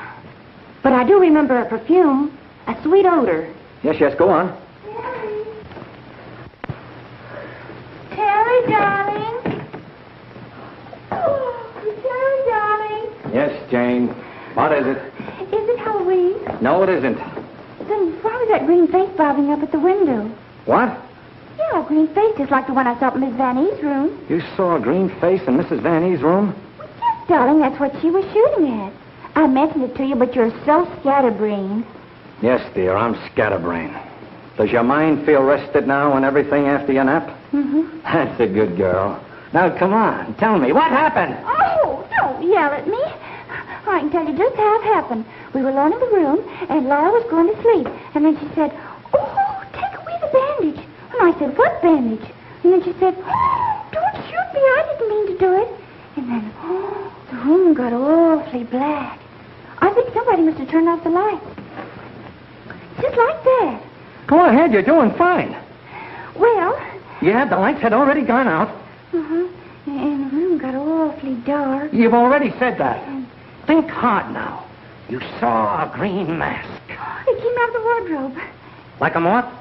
But I do remember a perfume, a sweet odor.
Yes, go on.
Terry, darling. Oh, Terry, darling.
Yes, Jane. What is it?
Is it Halloween?
No, it isn't.
Then why was that green face bobbing up at the window?
What?
Yeah, a green face just like the one I saw in Miss Van E's room.
You saw a green face in Mrs. Van E's room?
Yes, darling, that's what she was shooting at. I mentioned it to you, but you're so scatterbrained.
Yes, dear, I'm scatterbrained. Does your mind feel rested now and everything after your nap?
Mm-hmm.
That's a good girl. Now, come on, tell me, what happened?
Oh, don't yell at me. I can tell you just how it happened. We were alone in the room, and Laura was going to sleep. And then she said, oh, take away the bandage. And I said, what bandage? And then she said, oh, don't shoot me. I didn't mean to do it. And then, the room got awfully black. I think somebody must have turned off the lights. Just like that.
Go ahead, you're doing fine.
Well...
Yeah, the lights had already gone out.
Uh-huh. And the room got awfully dark.
You've already said that. Think hard now. You saw a green mask.
It came out of the wardrobe.
Like a moth?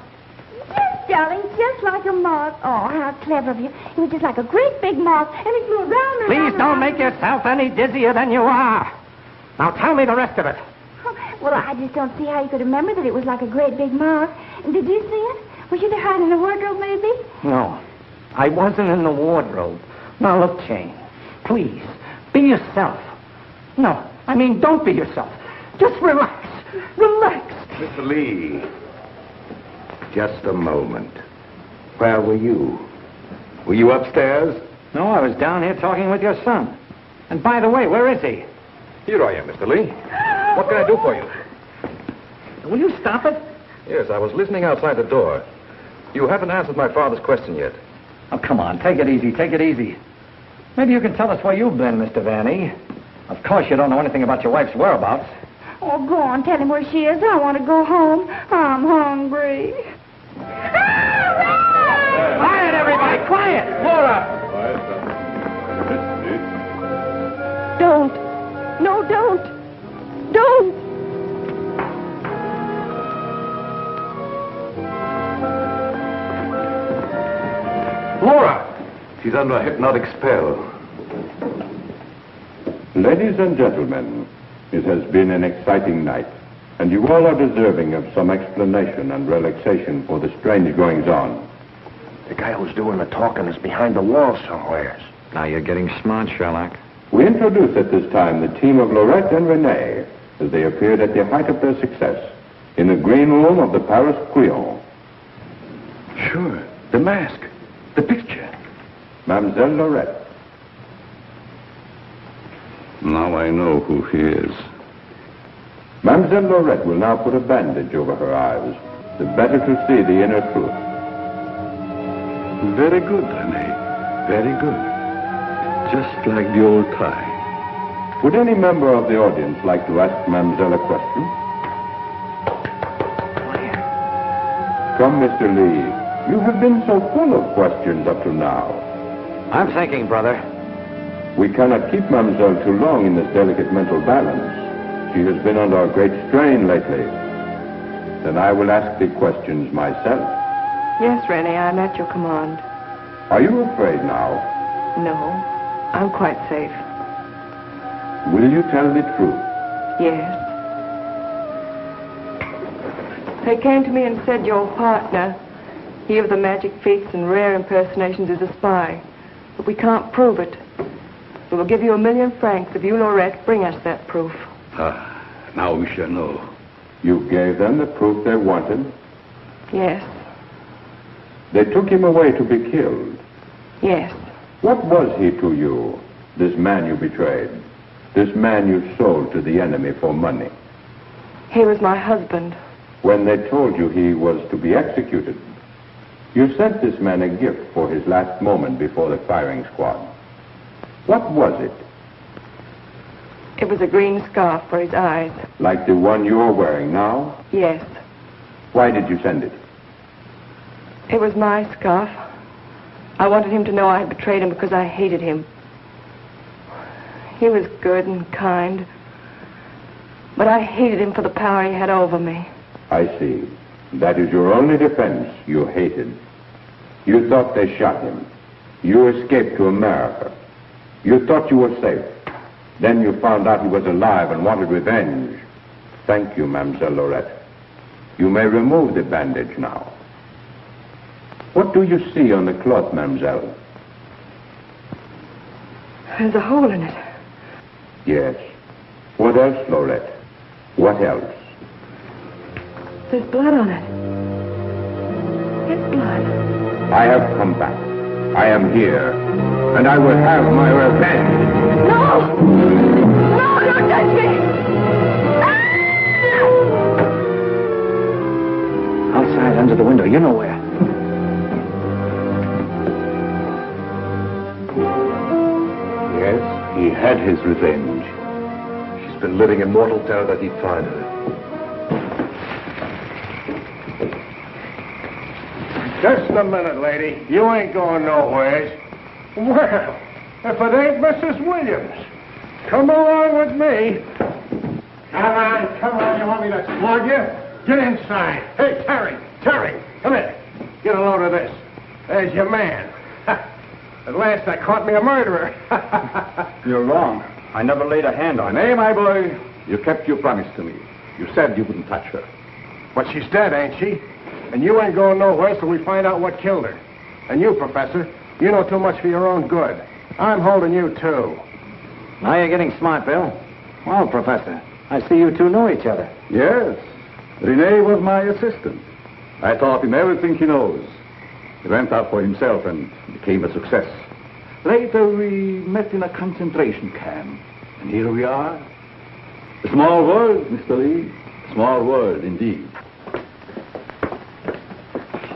Yes, darling, just like a moth. Oh, how clever of you. It was just like a great big moth, and it flew around and
Please don't make yourself any dizzier than you are. Now tell me the rest of it.
Well, I just don't see how you could remember that it was like a great big moth. And did you see it? Was you there hiding in the wardrobe, maybe?
No, I wasn't in the wardrobe. Now, look, Jane, please, be yourself. No, I mean, don't be yourself. Just relax. Relax.
Mr. Lee, just a moment. Where were you? Were you upstairs?
No, I was down here talking with your son. And by the way, where is he?
Here I am, Mr. Lee. What can I do for you?
Will you stop it?
Yes, I was listening outside the door. You haven't answered my father's question yet.
Oh, come on, take it easy, take it easy. Maybe you can tell us where you've been, Mr. Vanny. Of course you don't know anything about your wife's whereabouts.
Oh, go on, tell him where she is. I want to go home. I'm hungry.
Quiet, everybody, quiet! Laura!
Don't. No, don't. Don't.
Laura! She's under a hypnotic spell.
Ladies and gentlemen, it has been an exciting night, and you all are deserving of some explanation and relaxation for the strange goings-on.
The guy who's doing the talking is behind the wall somewhere.
Now you're getting smart, Sherlock.
We introduce at this time the team of Lorette and Renee as they appeared at the height of their success in the green room of the Paris Crillon.
Sure, the mask, the picture.
Mademoiselle Lorette.
Now I know who he is.
Mademoiselle Lorette will now put a bandage over her eyes, the better to see the inner truth.
Very good, Renee. Very good. Just like the old time.
Would any member of the audience like to ask Mademoiselle a question? Come, Mr. Lee. You have been so full of questions up to now.
I'm thinking, brother.
We cannot keep Mademoiselle too long in this delicate mental balance. She has been under a great strain lately. Then I will ask the questions myself.
Yes, Renee, I'm at your command.
Are you afraid now?
No, I'm quite safe.
Will you tell the truth?
Yes. They came to me and said your partner, he of the magic feats and rare impersonations, is a spy. But we can't prove it. We will give you 1,000,000 francs if you, Lorette, bring us that proof.
Now we shall know.
You gave them the proof they wanted?
Yes.
They took him away to be killed?
Yes.
What was he to you, this man you betrayed? This man you sold to the enemy for money?
He was my husband.
When they told you he was to be executed, you sent this man a gift for his last moment before the firing squad. What was it?
It was a green scarf for his eyes.
Like the one you're wearing now?
Yes.
Why did you send it?
It was my scarf. I wanted him to know I had betrayed him because I hated him. He was good and kind, but I hated him for the power he had over me.
I see. That is your only defense. You hated. You thought they shot him. You escaped to America. You thought you were safe. Then you found out he was alive and wanted revenge. Thank you, Mademoiselle Lorette. You may remove the bandage now. What do you see on the cloth, Mademoiselle?
There's a hole in it.
Yes. What else, Lorette? What else?
There's blood on it. It's blood.
I have come back. I am here. And I will have my revenge.
No! No, don't touch me!
Outside, under the window, you know where.
Yes, he had his revenge.
She's been living in mortal terror that he'd find her.
Just a minute, lady. You ain't going nowhere. Well, if it ain't Mrs. Williams, come along with me. Come on. You want me to slug you? Get inside. Hey, Terry, come here. Get a load of this. There's your man. At last I caught me a murderer.
You're wrong. I never laid a hand on her.
Nay, my boy, you kept your promise to me. You said you wouldn't touch her.
But she's dead, ain't she? And you ain't going nowhere till we find out what killed her. And you, Professor, you know too much for your own good. I'm holding you, too.
Now you're getting smart, Bill. Well, Professor, I see you two know each other.
Yes. Renee was my assistant. I taught him everything he knows. He went out for himself and became a success. Later, we met in a concentration camp. And here we are. A small world, Mr. Lee. Small world, indeed.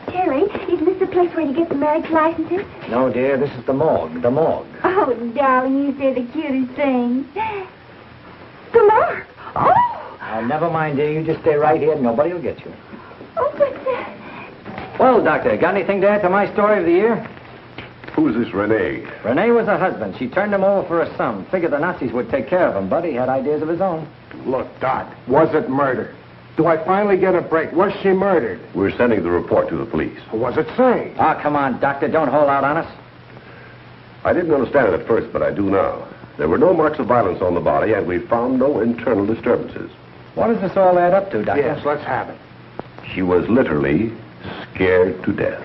Terry, is place where you get the marriage licenses?
No, dear, this is the morgue. The morgue.
Oh, darling, you say the cutest thing. The mark. Oh!
Never mind, dear. You just stay right here and nobody will get you.
Oh, but...
Well, Doctor, got anything to add to my story of the year?
Who's this Renee?
Renee was her husband. She turned him over for a sum. Figured the Nazis would take care of him, but he had ideas of his own.
Look, Doc, was it murder? Do I finally get a break? Was she murdered?
We're sending the report to the police.
What was it say?
Oh, come on, Doctor. Don't hold out on us.
I didn't understand it at first, but I do now. There were no marks of violence on the body, and we found no internal disturbances.
What does this all add up to, Doctor?
Yes, let's have it.
She was literally scared to death.